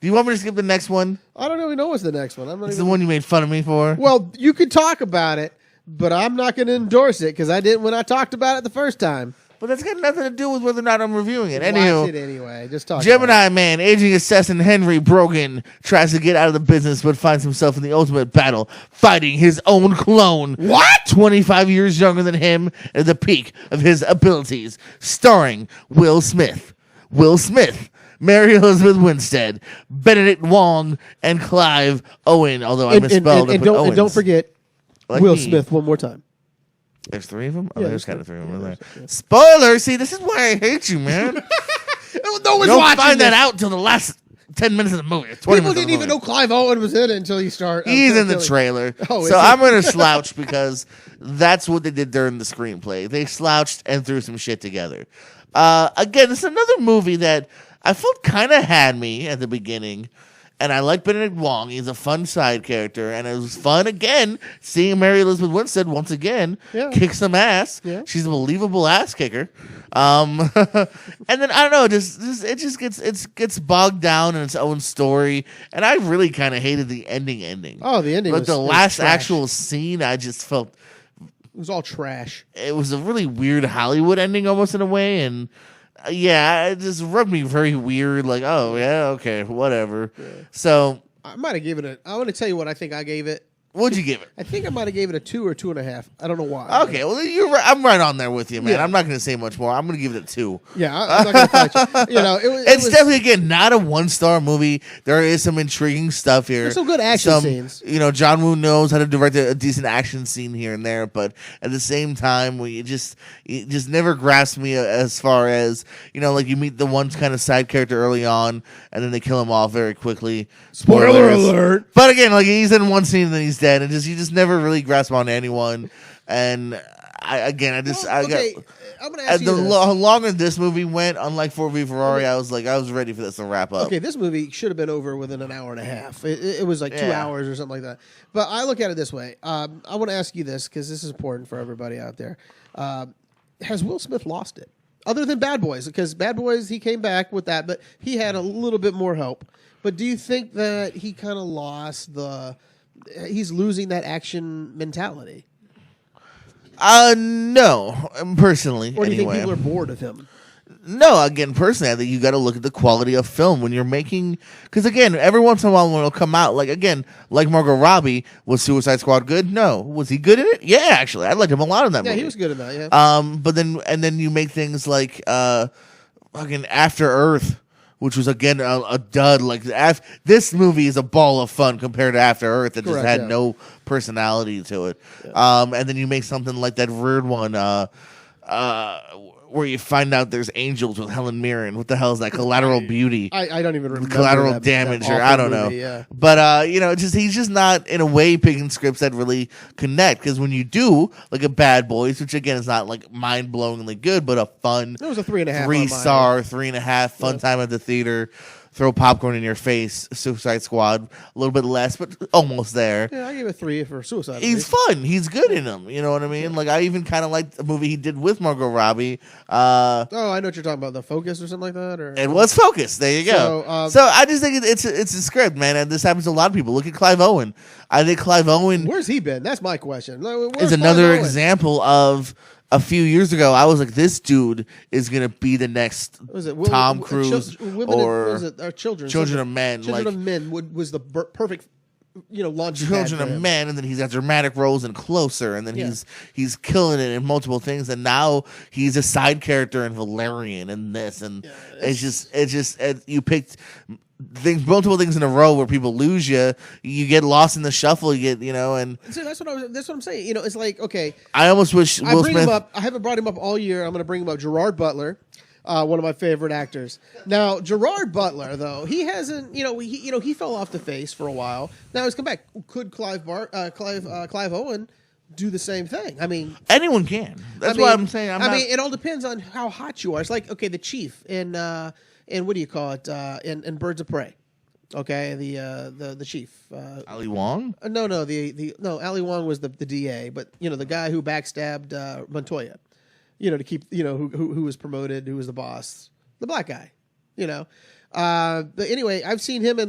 you want me to skip the next one? I don't even know what's the next one. I'm not It's even. the one you made fun of me for. Well, you could talk about it, but I'm not going to endorse it because I didn't when I talked about it the first time. But that's got nothing to do with whether or not I'm reviewing it. Watch Anywho, it anyway. Just talk. about Gemini man, aging assassin Henry Brogan tries to get out of the business but finds himself in the ultimate battle, fighting his own clone. What? 25 years younger than him at the peak of his abilities. Starring Will Smith. Will Smith, Mary Elizabeth Winstead, Benedict Wong, and Clive Owen, although I it. misspelled And put don't Owens. forget Like Will me. Smith one more time. There's 3 of them? Oh, Yeah, there's there's kind of 3 of three. them. Yeah, There. Spoiler! See, this is why I hate you, man. No one's Don't watching find that this. out until the last 10 minutes of the movie. 20 People minutes of didn't the even movie. know Clive Owen was in it until you start. He's in the until he- trailer. Oh, is so he? I'm going to slouch because that's what they did during the screenplay. They slouched and threw some shit together. Again, it's another movie that I felt kind of had me at the beginning. And I like Benedict Wong. He's a fun side character. And it was fun, again, seeing Mary Elizabeth Winstead once again Yeah. kick some ass. Yeah. She's a believable ass kicker. And then, I don't know, it just gets bogged down in its own story. And I really kind of hated the ending. Oh, the ending But was the it was last trash. actual scene, I just felt It was all trash. it was a really weird Hollywood ending, almost in a way, and yeah, it just rubbed me very weird. Like, oh yeah, okay, whatever. So, I might have given it. I want to tell you what I think I gave it. what'd you give it? I think I might have gave it a 2 or 2.5. I don't know why. Okay, well, you're right. I'm right on there with you, man. Yeah. I'm not going to say much more. I'm going to give it a 2. Yeah, I'm not gonna fight you. You know, it It's was definitely, again, not a 1-star movie. There is some intriguing stuff here. There's some good action scenes. John Woo knows how to direct a decent action scene here and there, but at the same time, it just never grasped me as far as, like you meet the one kind of side character early on, and then they kill him off very quickly. Spoiler Spoilers. alert. But again, like he's in one scene and then he's dead, and you just never really grasp on anyone. And I got. I'm gonna ask you this. Longer this movie went, unlike Ford v Ferrari, I was ready for this to wrap up. Okay, this movie should have been over within an hour and a half. It was like 2 hours or something like that. But I look at it this way. I want to ask you this because this is important for everybody out there. Has Will Smith lost it? Other than Bad Boys, because Bad Boys, he came back with that, but he had a little bit more help. But do you think that he kind of lost he's losing that action mentality? No, personally. Or do you anyway. think people are bored of him? No, again, personally, I think you got to look at the quality of film when you're making. Because again, every once in a while when it'll come out, like Margot Robbie, was Suicide Squad good? No, was he good in it? Yeah, actually, I liked him a lot in that movie. Yeah, he was good in that. Yeah. But then you make things like fucking After Earth, which was again a dud. This movie is a ball of fun compared to After Earth that just had no personality to it. Yeah. And then you make something like that weird one. Where you find out there's angels with Helen Mirren. What the hell is that? Collateral Beauty. I don't even remember. Collateral Damage, or I don't know. Yeah. But he's just not in a way picking scripts that really connect. Because when you do like a Bad Boys, which again is not like mind blowingly good, but a fun. It was a 3.5. 3-star, 3.5, fun time at the theater. Throw popcorn in your face. Suicide Squad, a little bit less, but almost there. Yeah, I give it 3 for Suicide. He's fun. He's good in them. You know what I mean? Like I even kind of liked the movie he did with Margot Robbie. I know what you're talking about. The Focus or something like that. Or it was Focus. There you go. So I just think it's a script, man, and this happens to a lot of people. Look at Clive Owen. I think Clive Owen. Where's he been? That's my question. Is another example of. A few years ago, I was like, "This dude is gonna be the next Tom Cruise Children of Men." Children of Men was the perfect, launch. Children of Men, and then he's got dramatic roles in Closer, and then he's killing it in multiple things, and now he's a side character in Valerian and this, and it's just you picked. Multiple things in a row where people lose you, you get lost in the shuffle. You get, and so that's what I'm saying. It's like, okay, I almost wish Will Smith. Him up. I haven't brought him up all year. I'm going to bring him up. Gerard Butler, one of my favorite actors. Now, Gerard Butler, though, he hasn't. He fell off the face for a while. Now he's come back. Could Clive Owen do the same thing? I mean, anyone can. That's why I'm saying. It all depends on how hot you are. It's like, okay, the Chief and what do you call it? In Birds of Prey, okay, the chief, Ali Wong. No, Ali Wong was the DA, but the guy who backstabbed Montoya, to keep who was promoted, who was the boss, the black guy, But anyway, I've seen him in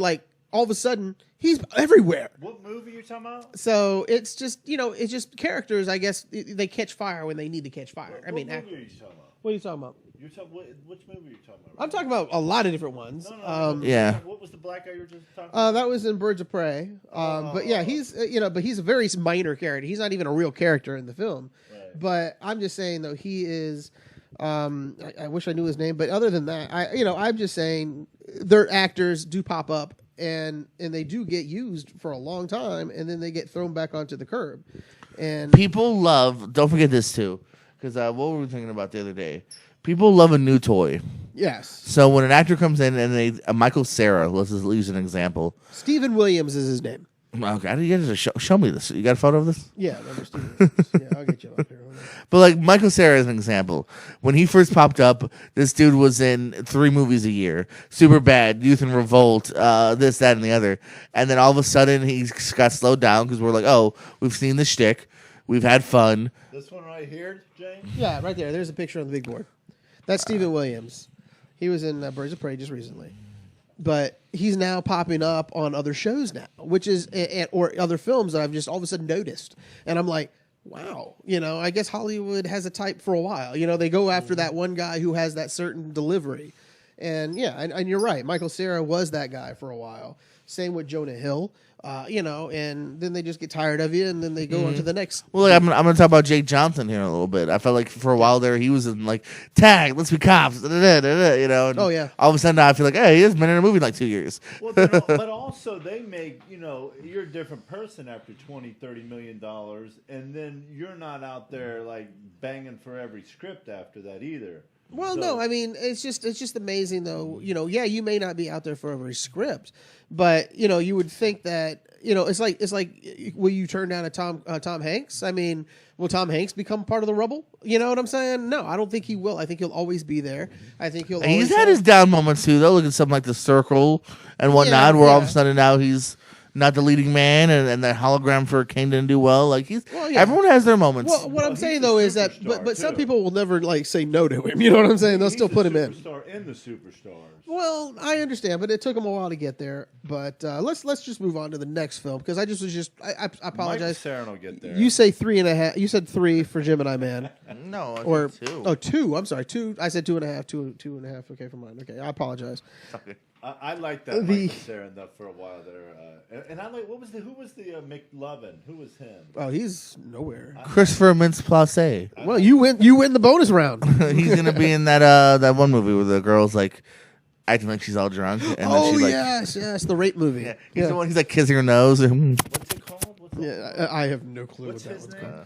all of a sudden he's everywhere. What movie are you talking about? So it's just it's just characters. I guess they catch fire when they need to catch fire. What movie are you talking about? What are you talking about? Which movie are you talking about? I'm talking about a lot of different ones. Yeah. What was the black guy you were just talking about? That was in Birds of Prey. But yeah, he's but he's a very minor character. He's not even a real character in the film. Right. But I'm just saying though he is. I wish I knew his name, but other than that, I'm just saying their actors do pop up and they do get used for a long time, and then they get thrown back onto the curb. And people love. Don't forget this too, because what were we thinking about the other day? People love a new toy. Yes. So when an actor comes in and Michael Cera, let's just use an example. Stephen Williams is his name. Okay, you guys show me this. You got a photo of this? Yeah, Stephen Williams. Yeah, I'll get you up here. But Michael Cera is an example. When he first popped up, this dude was in 3 movies a year: Superbad, Youth and Revolt, this, that, and the other. And then all of a sudden, he got slowed down because we're like, oh, we've seen the shtick, we've had fun. This one right here, James. Yeah, right there. There's a picture on the big board. That's Stephen Williams. He was in Birds of Prey just recently. But he's now popping up on other shows now, which is, or other films that I've just all of a sudden noticed. And I'm like, wow, I guess Hollywood has a type for a while. They go after that one guy who has that certain delivery. And yeah, and you're right. Michael Cera was that guy for a while. Same with Jonah Hill. And then they just get tired of you, and then they go on to the next. Well, I'm going to talk about Jake Johnson here in a little bit. I felt like for a while there, he was in Tag, Let's Be Cops, and oh yeah. All of a sudden, now I feel like, hey, he has been in a movie in 2 years. Well, but also they make, you're a different person after $20-30 million, and then you're not out there banging for every script after that either. Well, no, I mean it's just amazing though. You know, yeah, you may not be out there for every script, but you know, you would think that it's like will you turn down a Tom Hanks? I mean, will Tom Hanks become part of the rubble? You know what I'm saying? No, I don't think he will. I think he'll always be there. I think he'll. He's had his down moments too, though. Look at something like The Circle and whatnot, where all of a sudden now he's not the leading man, and that hologram for Kane didn't do well. Like everyone has their moments. Well, what I'm saying though is that, but some people will never like say no to him. You know what I'm saying? They'll still put him in. Superstar in the superstars. Well, I understand, but it took him a while to get there. But let's just move on to the next film because I apologize. Mike Sarin will get there. You say 3.5. You said 3 for Gemini Man. No, or 2. Oh, 2. I'm sorry, 2. I said 2.5. 2.5. Okay, for mine. Okay, I apologize. Okay. I like that Michael Cera though for a while there, and I like who was the McLovin? Who was him? Oh, he's nowhere. Christopher Mintz-Plasse. Well, you win the bonus round. He's gonna be in that one movie where the girl's like acting like she's all drunk. And then she's like, yes, the rape movie. Yeah, he's the one. He's like kissing her nose. What's it called? I have no clue What's what that his one's name?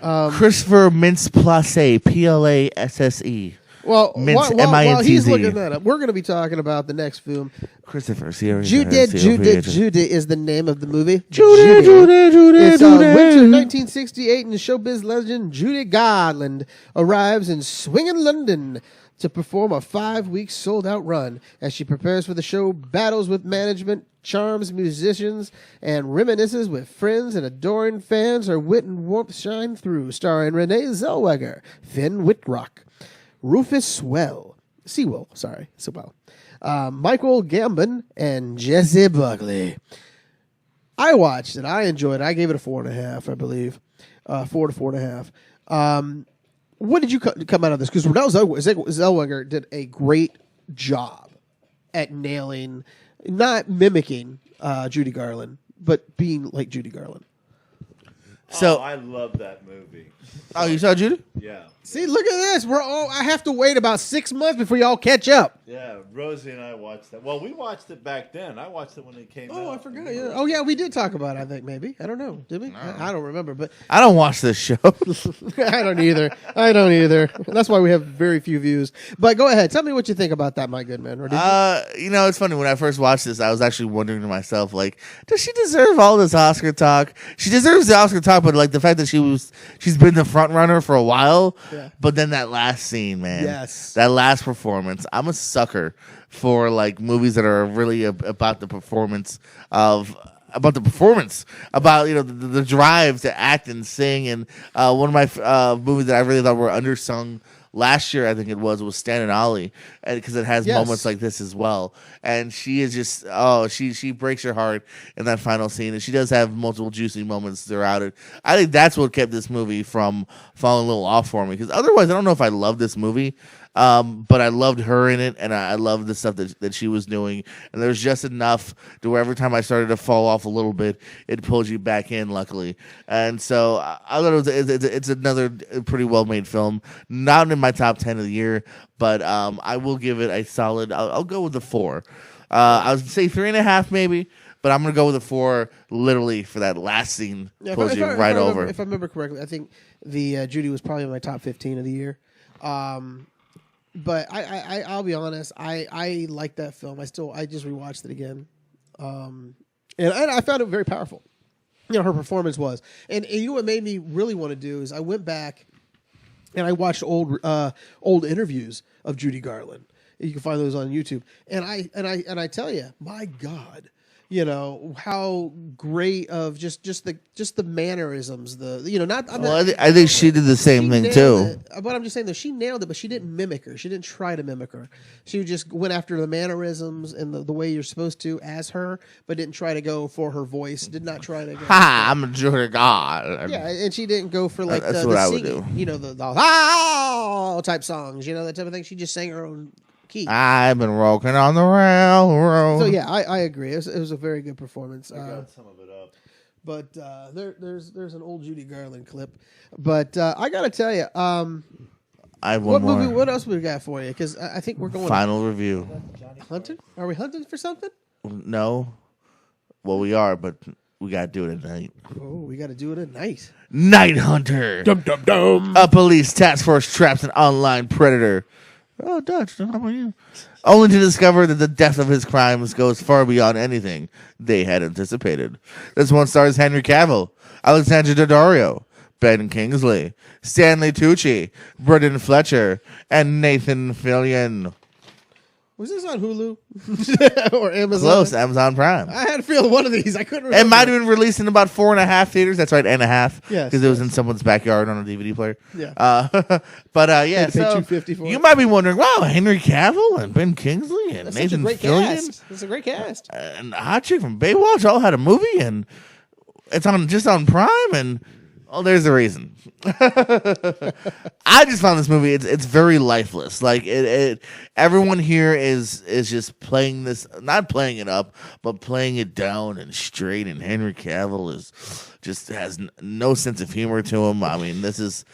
called. Christopher Mintz-Plasse, Plasse. Well, Mintz, while he's MINTZ. looking that up, we're going to be talking about the next film. Christopher Sierra. Judy is the name of the movie. Judy. It's winter 1968, and showbiz legend Judy Garland arrives in swinging London to perform a 5-week sold-out run as she prepares for the show, battles with management, charms musicians, and reminisces with friends and adoring fans. Her wit and warmth shine through, starring Renee Zellweger, Finn Wittrock, Rufus Sewell, Michael Gambon, and Jesse Buckley. I watched it. I enjoyed it. I gave it a 4.5, I believe. 4 to 4.5. What did you come out of this? Because Renee Zellweger did a great job at nailing, not mimicking Judy Garland, but being like Judy Garland. So I love that movie. Oh, you saw Judy? Yeah. See, look at this. I have to wait about 6 months before y'all catch up. Yeah, Rosie and I watched that. Well, we watched it back then. I watched it when it came out. Oh, I forgot. Yeah. Oh, yeah, we did talk about it, I think, maybe. I don't know. Did we? No. I don't remember. But I don't watch this show. I don't either. That's why we have very few views. But go ahead. Tell me what you think about that, my good man. Or did you? It's funny. When I first watched this, I was actually wondering to myself, like, does she deserve all this Oscar talk? She deserves the Oscar talk, but like the fact that she's been the front runner for a while. Yeah. But then that last scene, man. Yes. That last performance. I'm a sucker for like movies that are really about the performance about the drive to act and sing. And one of my movies that I really thought were undersung last year, I think it was Stan and Ollie, because it has moments like this as well. And she is just she breaks your heart in that final scene, and she does have multiple juicy moments throughout it. I think that's what kept this movie from falling a little off for me, because otherwise I don't know if I love this movie. But I loved her in it, and I loved the stuff that she was doing. And there's just enough to where every time I started to fall off a little bit, it pulls you back in, luckily. And so I thought it's another pretty well-made film. Not in my top 10 of the year, but I will give it a solid, I'll go with the 4. I would say 3.5 maybe, but I'm going to go with a 4 literally for that last scene. Pulls you right over. If I remember correctly, I think the Judy was probably in my top 15 of the year. But I'll be honest, I like that film. I just rewatched it again, and I found it very powerful. Her performance was, and you know what made me really want to do is I went back and I watched old interviews of Judy Garland. You can find those on YouTube, and I tell you, my God. How great of just the mannerisms, I think she did the same thing too. But I'm just saying that she nailed it, but she didn't mimic her. She didn't try to mimic her. She just went after the mannerisms and the way you're supposed to as her, but didn't try to go for her voice. Did not try to go. I'm a Judy Garland. Yeah, and she didn't go for like that's the what I singing, would do. the type songs, that type of thing. She just sang her own key. I've been walking on the railroad. So yeah, I agree. It was a very good performance. I got some of it up. But there's an old Judy Garland clip. But I gotta tell you, I have one more. Movie? What else we got for you? Because I think we're going final review. Hunting? Are we hunting for something? No. Well, we are, but we gotta do it at night. Oh, we gotta do it at night. Night Hunter. Dum dum dum. A police task force traps an online predator Oh, Dutch, how about you? Only to discover that the depth of his crimes goes far beyond anything they had anticipated. This one stars Henry Cavill, Alexandra Daddario, Ben Kingsley, Stanley Tucci, Brendan Fletcher, and Nathan Fillion. Was this on Hulu or Amazon? Close, Amazon Prime. I had to feel one of these. I couldn't remember. It might have been released in about 4.5 theaters. That's right, and a half. Yes, because it was in someone's backyard on a DVD player. Yeah. Yeah. Had to pay So $2.50 for you it. might be wondering, wow, Henry Cavill and Ben Kingsley and That's such a Nathan great Fillion cast. That's a great cast. and the hot chick from Baywatch all had a movie, and it's on Prime, and there's the reason. I just found this movie. It's very lifeless. Like everyone here is just playing this, not playing it up, but playing it down and straight. And Henry Cavill has no sense of humor to him. I mean, this is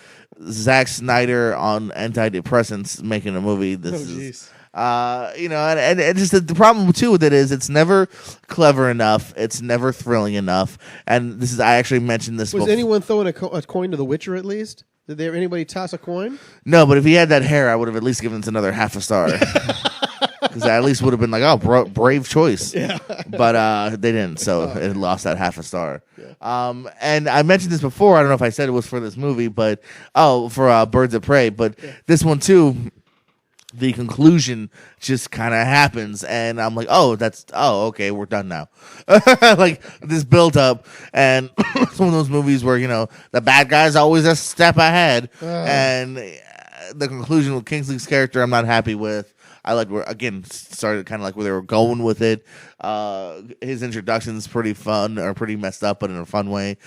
Zack Snyder on antidepressants making a movie. This is. And just the problem too with it is it's never clever enough. It's never thrilling enough. And I actually mentioned this. Was anyone throwing a coin to The Witcher at least? Did anybody toss a coin? No, but if he had that hair, I would have at least given it another half a star. Because I at least would have been like, oh, brave choice. Yeah. But they didn't, so it lost that half a star. Yeah. And I mentioned this before. I don't know if I said it was for this movie, but for Birds of Prey. But this one too. The conclusion just kind of happens, and I'm like, okay, we're done now. Like this build up, and some of those movies where the bad guy's always a step ahead, and the conclusion with Kingsley's character, I'm not happy with. I like started kind of like where they were going with it. His introduction's pretty fun or pretty messed up, but in a fun way.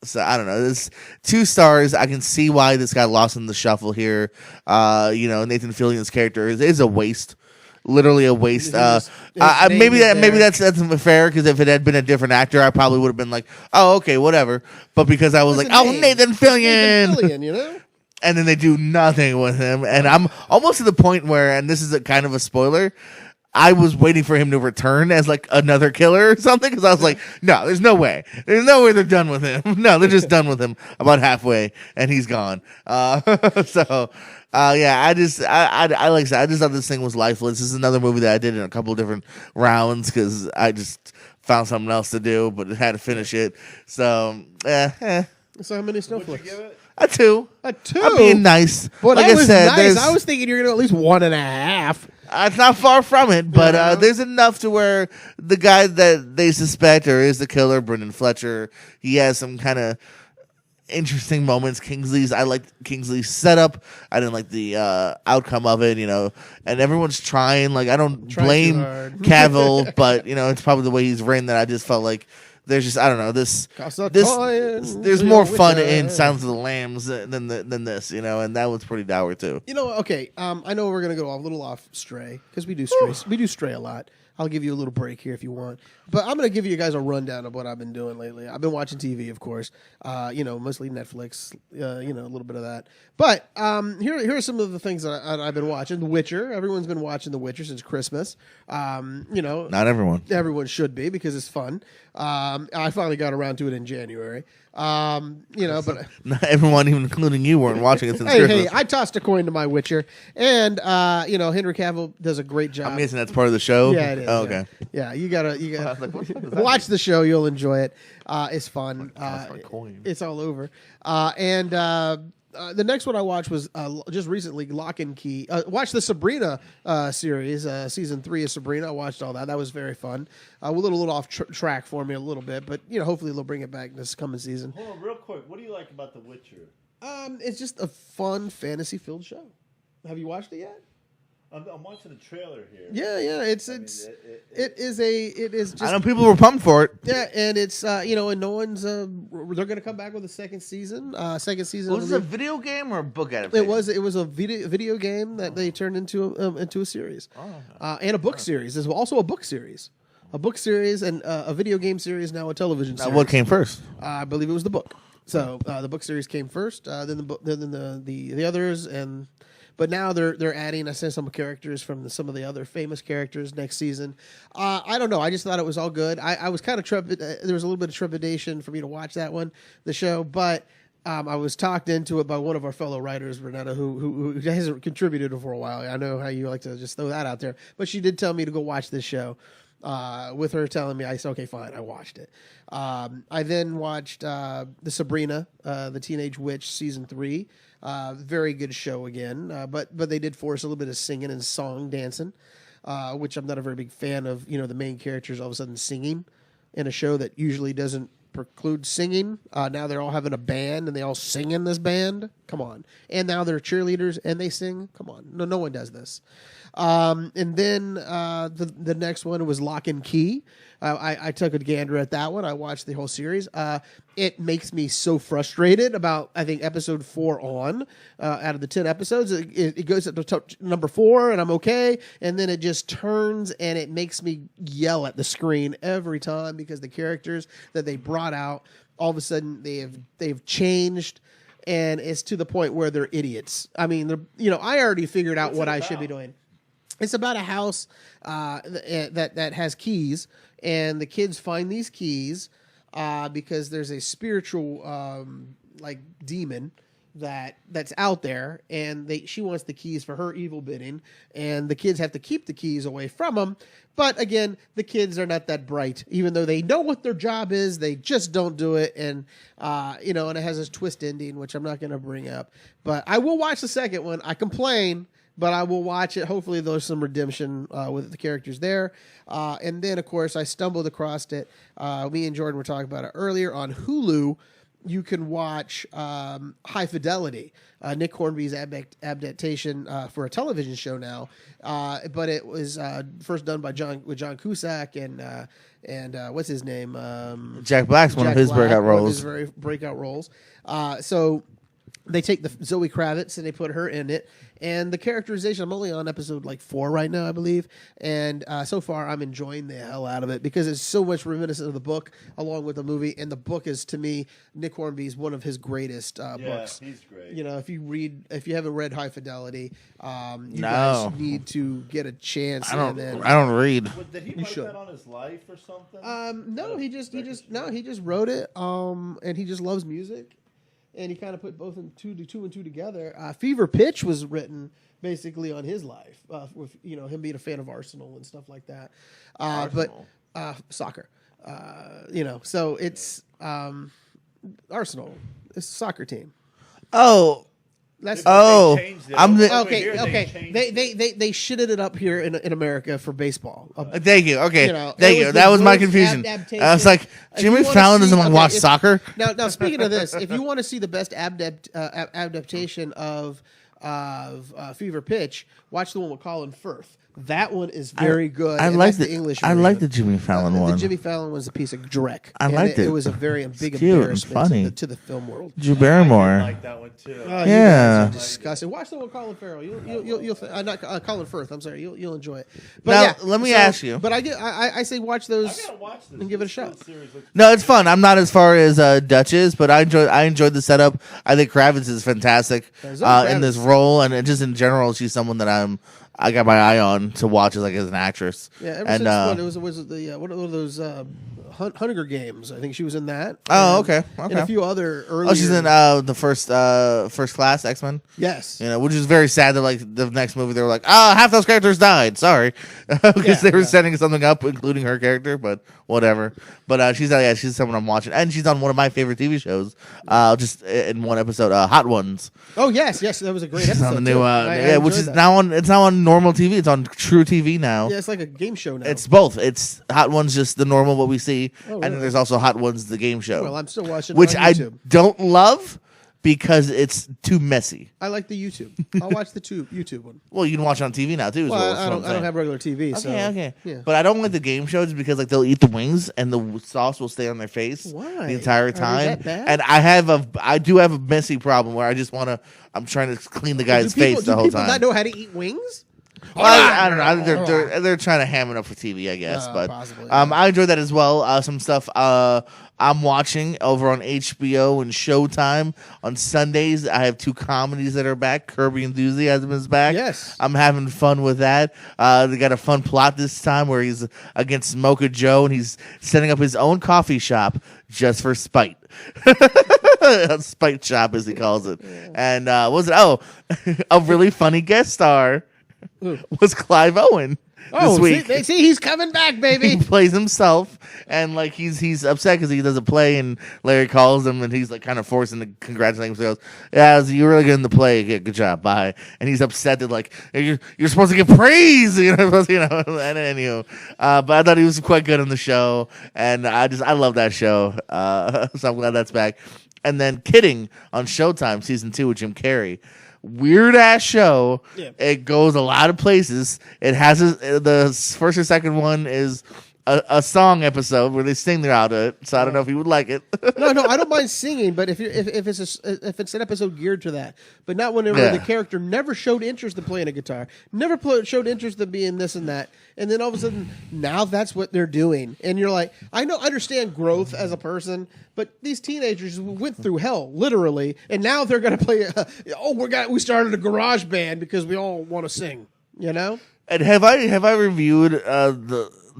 So I don't know. This 2 stars. I can see why this got lost in the shuffle here. Nathan Fillion's character is a waste. Literally a waste. Maybe that's fair because if it had been a different actor, I probably would have been like, oh, okay, whatever. But because I was like, Nathan Fillion, and then they do nothing with him, and I'm almost to the point where, and this is a kind of a spoiler, I was waiting for him to return as like another killer or something because I was like, no, there's no way they're done with him. No, they're just done with him about halfway, and he's gone. I like I just thought this thing was lifeless. This is another movie that I did in a couple of different rounds because I just found something else to do, but had to finish it. So, So how many snowflakes? A 2. A 2? I'm being nice. Well, like that I was said, nice. I was thinking you're going to at least 1.5. It's not far from it, but there's enough to where the guy that they suspect or is the killer, Brendan Fletcher, he has some kind of interesting moments. I liked Kingsley's setup. I didn't like the outcome of it, and everyone's trying. Like, I don't blame Cavill, but, it's probably the way he's written that I just felt like there's just, I don't know, there's more fun in Silence of the Lambs than this, and that was pretty dour too. Okay, I know we're gonna go a little off Stray because we do Stray. We do Stray a lot. I'll give you a little break here if you want. But I'm going to give you guys a rundown of what I've been doing lately. I've been watching TV, of course, mostly Netflix, a little bit of that. But here are some of the things that I've been watching. The Witcher. Everyone's been watching The Witcher since Christmas. Not everyone. Everyone should be because it's fun. I finally got around to it in January. But not everyone, even including you, weren't watching it since Christmas. Hey, I tossed a coin to my Witcher, and Henry Cavill does a great job. I'm guessing that's part of the show. Yeah, it is. Oh, okay. Yeah, you gotta watch the show. You'll enjoy it. It's fun. It's all over. The next one I watched was just recently Lock and Key. Watched the Sabrina series, season 3 of Sabrina. I watched all that. That was very fun. A little off track for me a little bit, but hopefully they'll bring it back this coming season. Hold on, real quick. What do you like about The Witcher? It's just a fun fantasy-filled show. Have you watched it yet? I'm watching the trailer here. Yeah. It is just. I know people were pumped for it. Yeah, and it's and no one's. They're going to come back with a second season. Was this a video game or a book adaptation? It was a video game that they turned into a series, and a book series. There's also a book series, and a video game series, now a television series. Now, what came first? I believe it was the book. So the book series came first, then the others, but now they're adding, I said, some characters from some of the other famous characters next season. I don't know. I just thought it was all good. I was kind of there was a little bit of trepidation for me to watch that one, the show, but I was talked into it by one of our fellow writers, Renata, who hasn't contributed for a while. I know how you like to just throw that out there, but she did tell me to go watch this show. With her telling me, I said, okay, fine, I watched it. I then watched the Sabrina, the Teenage Witch season 3. Very good show again, but they did force a little bit of singing and song dancing, which I'm not a very big fan of. The main characters all of a sudden singing in a show that usually doesn't preclude singing. Now they're all having a band and they all sing in this band. Come on. And now they're cheerleaders and they sing. Come on. No one does this. And then the next one was Lock and Key. I took a gander at that one. I watched the whole series. It makes me so frustrated about, I think, episode 4 on. Out of the 10 episodes, it goes up to number 4, and I'm okay. And then it just turns, and it makes me yell at the screen every time because the characters that they brought out, all of a sudden, they've changed. And it's to the point where they're idiots. I mean, I already figured out what I should be doing. It's about a house that has keys, and the kids find these keys because there's a spiritual demon that's out there, and she wants the keys for her evil bidding, and the kids have to keep the keys away from them. But again, the kids are not that bright, even though they know what their job is. They just don't do it, and and it has this twist ending, which I'm not going to bring up. But I will watch the second one. I complain, but I will watch it. Hopefully there's some redemption with the characters there. And then, of course, I stumbled across it. Me and Jordan were talking about it earlier. On Hulu, you can watch High Fidelity, Nick Hornby's adaptation for a television show now. But it was first done by John Cusack and what's his name? Jack Black's one of his breakout roles. One of his very breakout roles. So they take the Zoe Kravitz and they put her in it. And the characterization, I'm only on episode 4 right now, I believe. And so far, I'm enjoying the hell out of it because it's so much reminiscent of the book along with the movie. And the book is, to me, Nick Hornby's one of his greatest books. He's great. If you haven't read High Fidelity, you guys need to get a chance. I don't read. Did he write that on his life or something? No, he just wrote it. And he just loves music. And he kind of put both two and two together. Fever Pitch was written basically on his life, with him being a fan of Arsenal and stuff like that. But soccer, so it's Arsenal. It's a soccer team. Oh. That's okay. They shitted it up here in America for baseball. Thank you. Okay, thank you. That was my confusion. I was like, Jimmy Fallon doesn't want to watch soccer. Now, speaking of this, if you want to see the best adaptation of Fever Pitch, watch the one with Colin Firth. That one is very good. I like the English. I like the Jimmy Fallon one. The Jimmy Fallon was a piece of dreck. I liked it. It was a very big cute embarrassment to the film world. Drew Barrymore. I like that one too. You guys are disgusting. Watch the one with Colin Farrell. You'll not Colin Firth. I'm sorry. You'll enjoy it. But now, let me ask you. But I say watch those and give it a shot. No, it's fun. I'm not as far as Dutch is, but I enjoyed the setup. I think Kravitz is fantastic in this role, and just in general, she's someone that I got my eye on to watch as an actress. Yeah, ever since it was one of those Hunger Games. I think she was in that. Oh, okay. And a few other earlier. Oh, she's in the First Class X-Men. Yes. Which is very sad that the next movie they were like, half those characters died. Sorry, because they were setting something up, including her character. But whatever. But she's someone I'm watching, and she's on one of my favorite TV shows. Just in one episode, Hot Ones. Oh yes, that was a great episode. On the new, which is now on. It's now on normal TV. It's on True TV now. Yeah, it's like a game show now. It's both. It's Hot Ones, just the normal what we see, really? and then there's also Hot Ones, the game show. Well, I'm still watching it which on I YouTube. don't love because it's too messy. I like the YouTube. I'll watch the YouTube one. Well, you can watch it on TV now too. Well, I don't have regular TV. Okay. Yeah. But I don't like the game shows because they'll eat the wings and the sauce will stay on their face Why? the entire time. Is that bad? And I do have a messy problem where I'm trying to clean the guy's face the whole Do people time. not know how to eat wings? Well, I don't know. I think they're trying to ham it up for TV, I guess. But possibly, I enjoyed that as well. Some stuff I'm watching over on HBO and Showtime on Sundays. I have 2 comedies that are back. Curb Your Enthusiasm is back. Yes. I'm having fun with that. They got a fun plot this time where he's against Mocha Joe and he's setting up his own coffee shop just for spite. A spite shop, as he calls it. And what was it? Oh, a really funny guest star was Clive Owen. This week. See, he's coming back, baby. He plays himself, and like he's upset because he doesn't play, and Larry calls him, and he's like kind of forcing to congratulate him. So he goes, "Yeah, you're really good in the play. Good job, bye." And he's upset that like you're supposed to get praise, And anywho, but I thought he was quite good on the show, and I love that show. So I'm glad that's back. And then Kidding on Showtime season 2 with Jim Carrey. Weird ass show. Yeah. It goes a lot of places. It has the first or second one is a song episode where they sing throughout it. So I don't know if you would like it. No, I don't mind singing, but if it's an episode geared to that, but not whenever Yeah. the character never showed interest in playing a guitar, never showed interest in being this and that, and then all of a sudden now that's what they're doing, and you're like, I understand growth as a person, but these teenagers went through hell literally, and now they're gonna play. We started a garage band because we all want to sing, And have I reviewed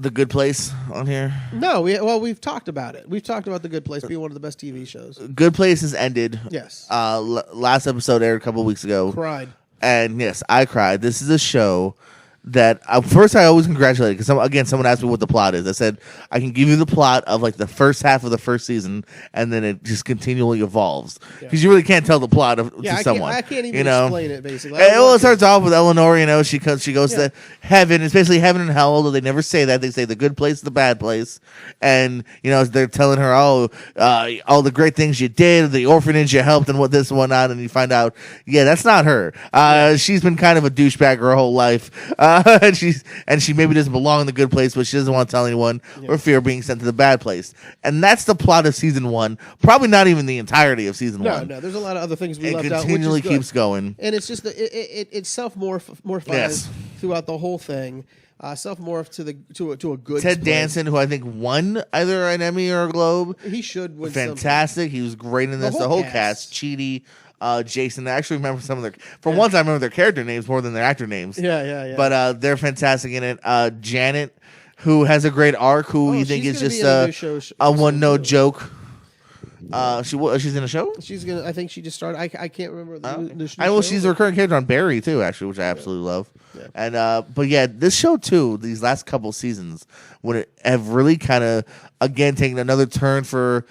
the Good Place on here? No, we've talked about it. We've talked about The Good Place being one of the best TV shows. Good Place has ended. Yes. Last episode aired a couple weeks ago. Cried. And yes, I cried. This is a show that first I always congratulate because someone asked me what the plot is. I said I can give you the plot of like the first half of the first season, and then it just continually evolves because you really can't tell the plot to someone. I can't even explain it basically. It starts off with Eleanor. She goes to heaven. It's basically heaven and hell, although they never say that. They say the good place, the bad place, and they're telling her all the great things you did, the orphanage you helped, and what this and whatnot. And you find out, that's not her. She's been kind of a douchebag her whole life. And she maybe doesn't belong in the good place, but she doesn't want to tell anyone or fear being sent to the bad place. And that's the plot of season 1. Probably not even the entirety of season 1. No, there's a lot of other things we left out. It continually keeps going, and it's just it self-morphifies throughout the whole thing. Self-morph to a good. Ted Danson, who I think won either an Emmy or a Globe, he should win. Fantastic, something. He was great in this. The whole cast, Chidi. Jason. I actually remember some of their. For once, I remember their character names more than their actor names. Yeah. But they're fantastic in it. Janet, who has a great arc, who you think is just a one note joke. She's in a show. She's gonna. I think she just started. I can't remember. She's a recurring character on Barry too, actually, which I absolutely love. Yeah. And but this show too, these last couple seasons, when it have really kind of again taken another turn for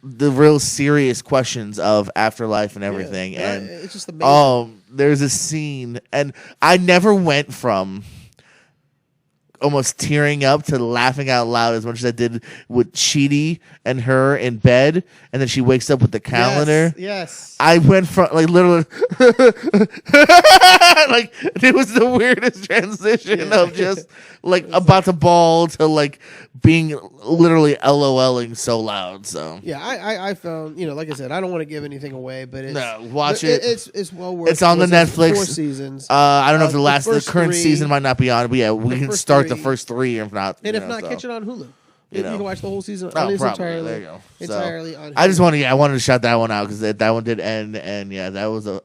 the real serious questions of afterlife and everything. And it's just amazing. There's a scene, and I never went from almost tearing up to laughing out loud as much as I did with Chidi and her in bed, and then she wakes up with the calendar. Yes. I went from like literally like it was the weirdest transition of just like about to bawl to like being literally LOLing so loud. So yeah, I found like I said, I don't want to give anything away, but watch it. It's well worth. It's on the Netflix. 4 seasons. I don't know if the current 3, season might not be on, but we can start the first 3 if not. And if not, catch it on Hulu. You can watch the whole season. Entirely. There you go. Entirely on Hulu. I just wanted to shout that one out because that one did end, and that was I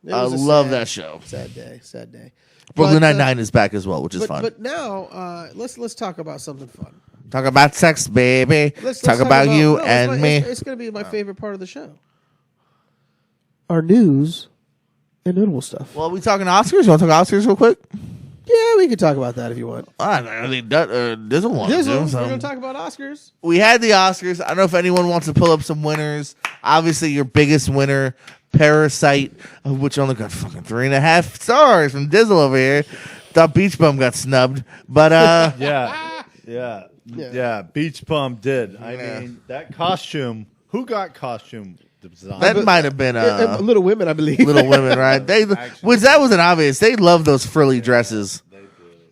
love that show. Sad day. Brooklyn Nine-Nine is back as well, which is fun. But now, let's talk about something fun. Talk about sex, baby. Let's talk about you and me. It's going to be my favorite part of the show. Our news and notable stuff. Well, are we talking Oscars? You want to talk Oscars real quick? Yeah, we could talk about that if you want. I think Dizzle wants to. We're going to talk about Oscars. We had the Oscars. I don't know if anyone wants to pull up some winners. Obviously, your biggest winner, Parasite, which only got fucking 3.5 stars from Dizzle over here. Thought Beach Bum got snubbed, but Yeah, Beach Bum did. I mean, that costume. Who got costume design? That might have been Little Women, I believe. Little Women, right? Which that wasn't obvious. They love those frilly dresses.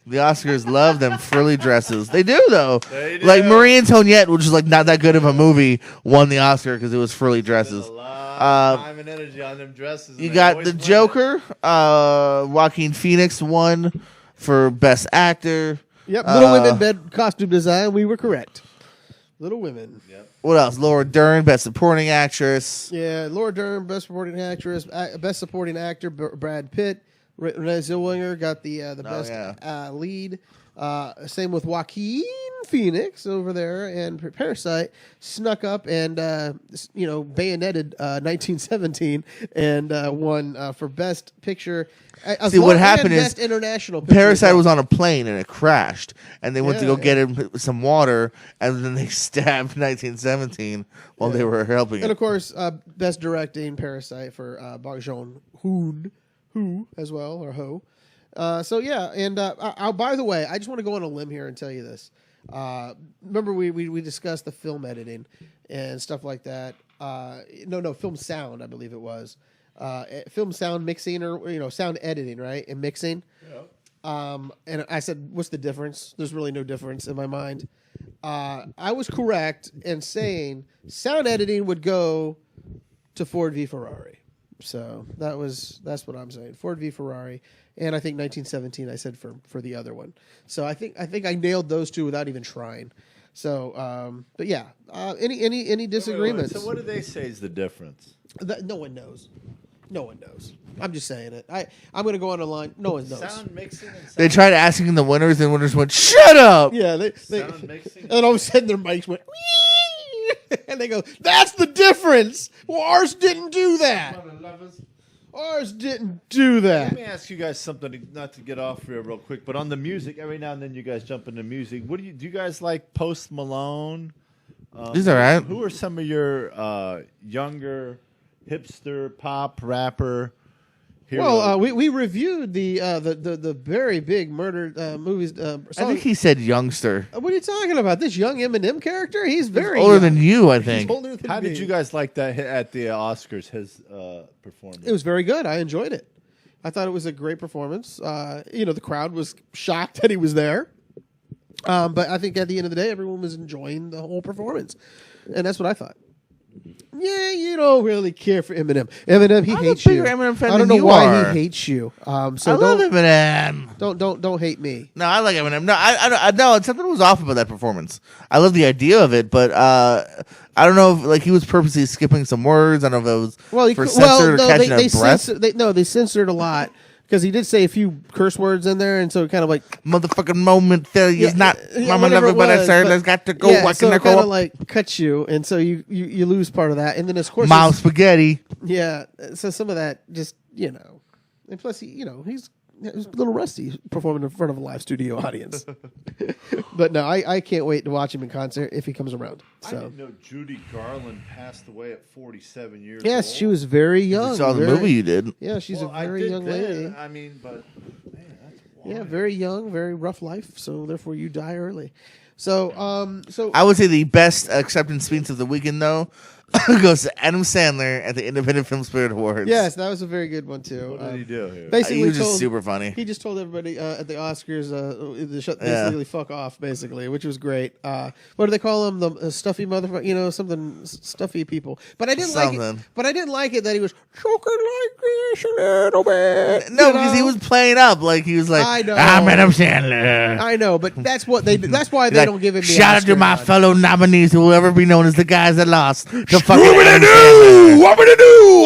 The Oscars love them frilly dresses. They do though. They Like do. Marie Antoinette, which is like not that good of a movie, won the Oscar because it was frilly dresses. A lot of time and energy on them dresses. and You they got always the win it. Joker. Joaquin Phoenix won for Best Actor. Yep, Little Women bed costume design. We were correct. Little Women. Yep. What else? Laura Dern, Best Supporting Actress. Yeah, Laura Dern, Best Supporting Actress, Best Supporting Actor, Brad Pitt. Renee Zellweger got the best lead. Same with Joaquin Phoenix over there, and Parasite snuck up and bayoneted 1917 and won for Best Picture. See, what happened is Best International Picture Parasite as well. was on a plane and it crashed, and they went to Yeah, go get him some water, and then they stabbed 1917 while they were helping And him. of course, Best Directing Parasite for Bong Joon-ho as well, or Ho. So yeah, and by the way, I just want to go on a limb here and tell you this. Remember we discussed the film editing and stuff like that. Film sound, I believe it was. Film sound mixing or sound editing, right? And mixing. Yeah. And I said, what's the difference? There's really no difference in my mind. I was correct in saying sound editing would go to Ford v Ferrari. So that's what I'm saying. Ford v Ferrari, and I think 1917. I said for the other one. So I think I nailed those two without even trying. So, but yeah, any disagreements? So what do they say is the difference? No one knows. No one knows. I'm just saying it. I'm going to go on a line. No one knows. Sound mixing and sound They tried asking the winners, and winners went, "Shut up!" Yeah, they Sound mixing? and all of a sudden their mics went, "Wee!" and they go, "That's the difference." Well, ours didn't do that. Ours didn't do that. Let me ask you guys something, not to get off here real quick, but on the music, every now and then you guys jump into music. What do you guys like? Post Malone? He's all right. Who are some of your younger hipster pop rapper heroes? Well, we reviewed the very big murder movies. I think he said youngster. What are you talking about? This young Eminem character? He's very Older young. than you, I He's think. older than How me. did you guys like that at the Oscars? His performance. It was very good. I enjoyed it. I thought it was a great performance. The crowd was shocked that he was there. But I think at the end of the day, everyone was enjoying the whole performance. And that's what I thought. Yeah, you don't really care for Eminem. Eminem, he I'm a hates you. bigger Eminem fan I don't than know you why are. he hates you. So I love Eminem. don't hate me. No, I like Eminem. No, I no, something was off about that performance. I love the idea of it, but I don't know if he was purposely skipping some words. I don't know if it was for censored or catching a breath. They censored a lot because he did say a few curse words in there, and so it kind of like Motherfucking moment failure is not mama whatever never it but I was, said but- let's got to go yeah, walking so the it kind of go like cuts you, and so you lose part of that, and then of course mild spaghetti. yeah, so some of that just and plus he's a little rusty performing in front of a live studio audience. But no, I can't wait to watch him in concert if he comes around. I So didn't know Judy Garland passed away at 47 years yes, old. she was very young. You saw the very- movie you did. Yeah, she's Well, a I very did young then. lady. I mean, but man, that's wild. Yeah, very young, very rough life. So therefore, you die early. So I would say the best acceptance speech of the weekend though goes to Adam Sandler at the Independent Film Spirit Awards. yes, that was a very good one too. What did he do here? Basically, He was just told- super funny. He just told everybody at the Oscars to Yeah. basically fuck off, basically, which was great. What do they call them? The stuffy motherfucker, something stuffy people. But I didn't like it. Something. But I didn't like it that he was choking like this a little bit. No, you because he know? was playing up like he was like, I know. I'm Adam Sandler. I know, but that's what they. That's why they Like, don't give him. The shout out to Oscar my nod. fellow nominees who will ever be known as the guys that lost. The fucking Adam Sandler. What would do?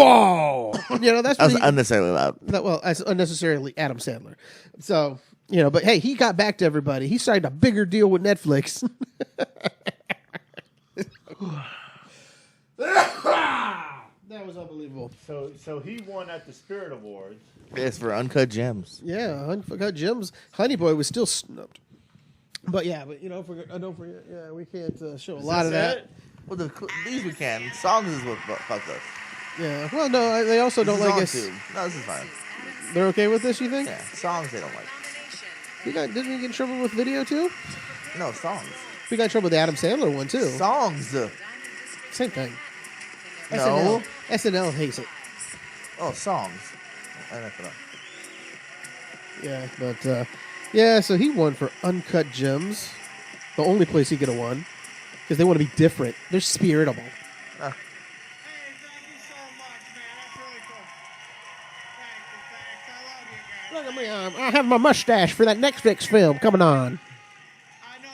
Oh, that's That was what he, unnecessarily loud. that's unnecessarily Adam Sandler. So but hey, he got back to everybody. He signed a bigger deal with Netflix. That was unbelievable. So he won at the Spirit Awards. It's for Uncut Gems. Yeah, Uncut Gems. Honey Boy was still snubbed. But yeah, don't forget. Yeah, we can't show a lot of that. Well, these we can. Songs is what fucked us. Yeah. Well, no, they also don't This is like on us. tube. No, this is fine. They're okay with this, you think? Yeah, songs they don't like. Didn't we get in trouble with video too? No, songs. We got in trouble with the Adam Sandler one too. Songs. Same thing. No. SNL hates it. Oh, songs. I don't know. Yeah, but Yeah, so he won for Uncut Gems. The only place he could have won. Because they want to be different. They're spiritable. Hey, thank you so much, man. That's really cool. Thanks. I love you guys. Look at me. I have my mustache for that Netflix film coming on. I know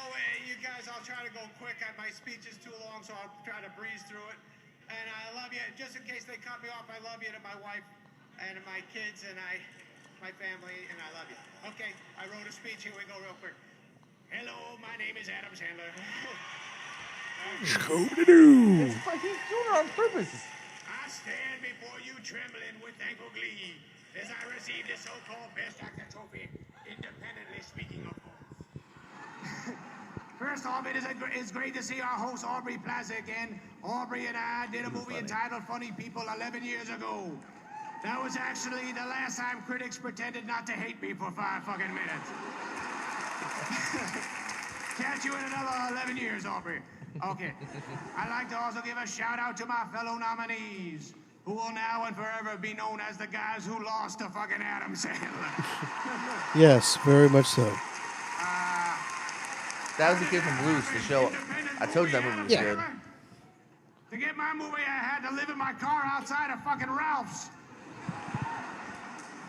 you guys, I'll try to go quick. My speech is too long, so I'll try to breeze through it. And I love you. Just in case they cut me off, I love you to my wife and my kids and my family, and I love you. Okay, I wrote a speech. Here we go real quick. Hello, my name is Adam Sandler. Scooby-Doo. It's like he's doing it on purpose. I stand before you trembling with thankful glee as I receive this so-called Best Actor trophy, independently speaking, of course. First off, it's great to see our host Aubrey Plaza again. Aubrey and I did a movie entitled Funny People 11 years ago. That was actually the last time critics pretended not to hate me for 5 fucking minutes. Catch you in another 11 years, Aubrey. Okay. I'd like to also give a shout out to my fellow nominees, who will now and forever be known as the guys who lost to fucking Adam Sandler. Yes, very much so. That was the kid from Blues, the show. I told you that movie was Yeah. good. To get my movie, I had to live in my car outside of fucking Ralph's,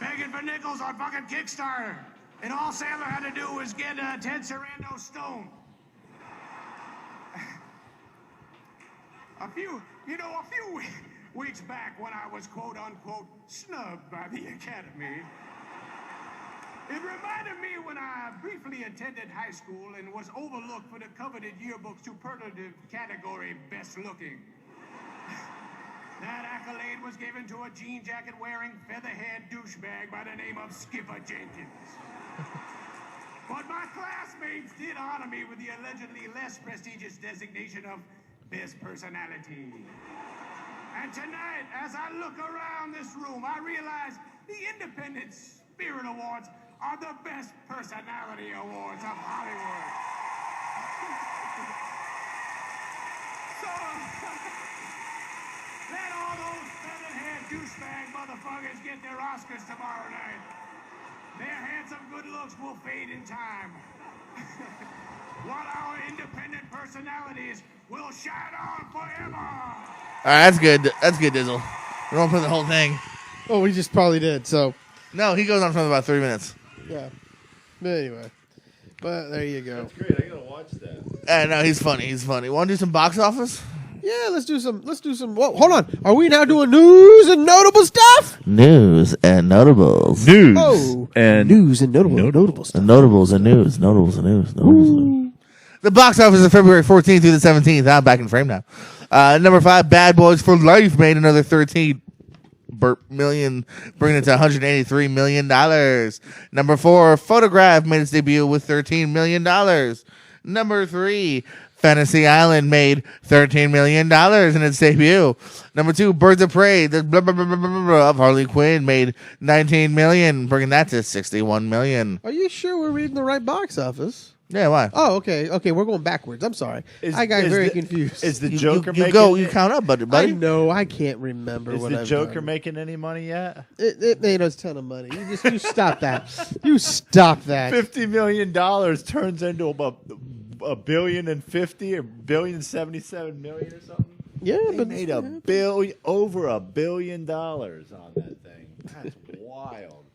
begging for nickels on fucking Kickstarter. And all Sandler had to do was get Ted Sarando stoned. A few weeks back when I was quote-unquote snubbed by the Academy, it reminded me when I briefly attended high school and was overlooked for the coveted yearbook superlative category Best Looking. That accolade was given to a jean jacket wearing featherhead douchebag by the name of Skipper Jenkins. But my classmates did honor me with the allegedly less prestigious designation of Best Personality. And tonight, as I look around this room, I realize the Independent Spirit Awards are the Best Personality Awards of Hollywood. So, let all those featherhead douchebag motherfuckers get their Oscars tomorrow night. Their handsome good looks will fade in time. While our independent personalities will shine on forever. All right, that's good. That's good, Dizzle. We don't play the whole thing. Oh, we just probably did, so, No, he goes on for about 3 minutes. yeah. But anyway. But there you go. Great, I gotta watch that. No, he's funny. He's funny. Want to do some box office? Yeah, let's do some. Whoa, hold on. Are we now doing news and notable stuff? News and notables. News Oh, and news and notable stuff. Notables and news. Notables and news. Notables and news. The box office is February 14th through the 17th. I'm back in frame now. Number 5, Bad Boys for Life made another 13 million, bringing it to $183 million. Number 4, Photograph made its debut with $13 million. Number 3, Fantasy Island made $13 million in its debut. Number 2, Birds of Prey, the blah, blah, blah, blah, blah, blah, of Harley Quinn made $19 million, bringing that to $61 million. Are you sure we're reading the right box office? Yeah, why? Oh, okay. Okay, we're going backwards. I'm sorry. I got very confused. Is the You Joker you making? go, you count up, buddy. I know. I can't remember Is what the I've Joker done. making any money yet? It made us a ton of money. You stop that. You stop that. $50 million turns into about $1.05 billion or $1.077 billion or something. Yeah, They but made over $1 billion on that thing. That's wild.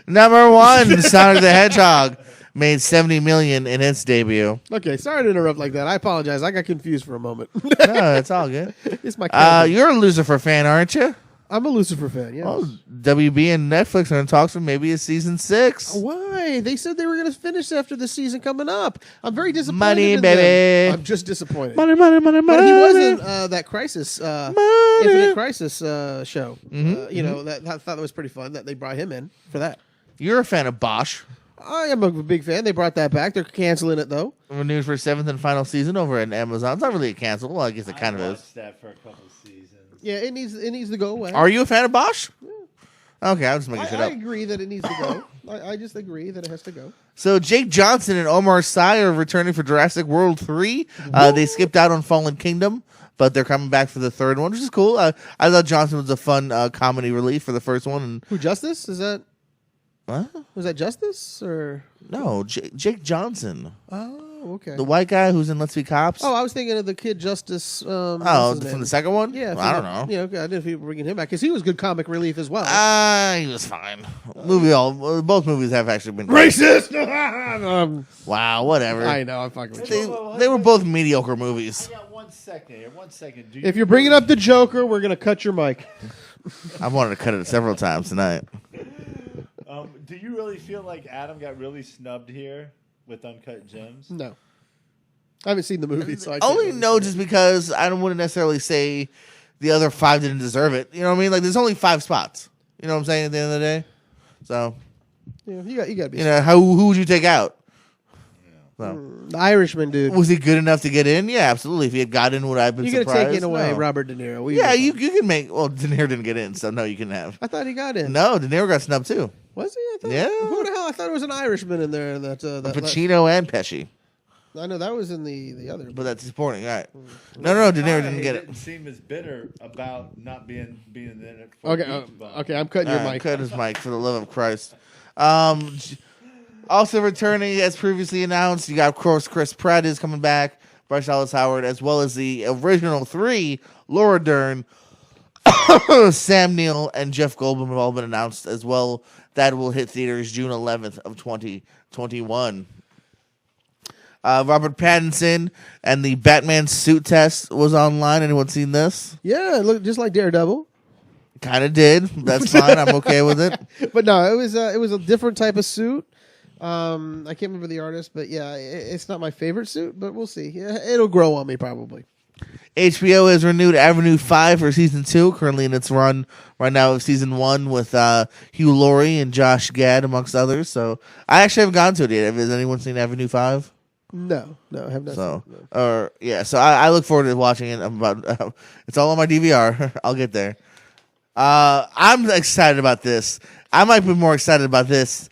Number 1, Sonic the Hedgehog made $70 million in its debut. Okay, sorry to interrupt like that. I apologize. I got confused for a moment. No, it's all good. It's my cousin. You're a Lucifer fan, aren't you? I'm a Lucifer fan, yes. Oh, WB and Netflix are in talks for maybe a season 6. Why? They said they were going to finish after the season coming up. I'm very disappointed. Money, in baby. them. I'm just disappointed. Money, money, money, money. But he was in that Crisis, Money. Infinite Crisis show. You know, I thought that was pretty fun that they brought him in for that. You're a fan of Bosch. I am a big fan. They brought that back. They're canceling it though. Renewed for 7th and final season over at Amazon. It's not really a cancel. Well, I guess it kind of is. watched that for a couple seasons. Yeah, it needs to go away. Are you a fan of Bosch? Okay, I'm just making shit I up. agree that it needs to go. I just agree that it has to go. So Jake Johnson and Omar Sy are returning for Jurassic World 3. They skipped out on Fallen Kingdom, but they're coming back for the third one, which is cool. I thought Johnson was a fun comedy relief for the first one. And Who, Justice? Is that? What? Was that Justice or? No, Jake Johnson, Oh, okay. the white guy who's in Let's Be Cops. Oh, I was thinking of the kid Justice. Oh, what's his from name? the second one? Yeah, I don't know. Yeah, okay. I didn't know if you were bringing him back because he was good comic relief as well. He was fine. Both movies have actually been Racist. Wow, whatever. I know. I'm fucking with you. They were both mediocre movies. I got 1 second here. 1 second. If you're bringing up the Joker, we're gonna cut your mic. I've wanted to cut it several times tonight. Do you really feel like Adam got really snubbed here with Uncut Gems? No, I haven't seen the movie, so I can't Only really no, say. just because I wouldn't necessarily say the other 5 didn't deserve it. You know what I mean? Like, there's only 5 spots. You know what I'm saying? At the end of the day, so Yeah, you got to be. who would you take out? So, The Irishman, dude. was he good enough to get in? Yeah, absolutely. If he had got in, would I have been You're gonna surprised? take in away No. Robert De Niro. Yeah, you can make. Well, De Niro didn't get in, so no, you can have. I thought he got in. No, De Niro got snubbed too. Was he? I thought, Yeah. Who the hell? I thought it was an Irishman in there. That Pacino and Pesci, I know that was in the other. but that's disappointing. All right. No, De Niro didn't get it. Didn't seem as bitter about not being in it. For Okay, okay. I'm cutting your mic. Cut his mic for the love of Christ. Also returning, as previously announced, you got, of course, Chris Pratt is coming back, Bryce Dallas Howard, as well as the original 3, Laura Dern, Sam Neill, and Jeff Goldblum have all been announced as well. That will hit theaters June 11th of 2021. Robert Pattinson and the Batman suit test was online. Anyone seen this? Yeah, it looked just like Daredevil. Kind of did. That's fine. I'm okay with it. But no, it was a different type of suit. I can't remember the artist, but yeah, it's not my favorite suit, but we'll see. Yeah, it'll grow on me probably. HBO has renewed Avenue 5 for season 2, currently in its run right now of season 1 with Hugh Laurie and Josh Gad, amongst others. So I actually haven't gotten to it yet. Has anyone seen Avenue 5? No, I have not. So, seen it, so I look forward to watching it. It's all on my DVR. I'll get there. I'm excited about this. I might be more excited about this,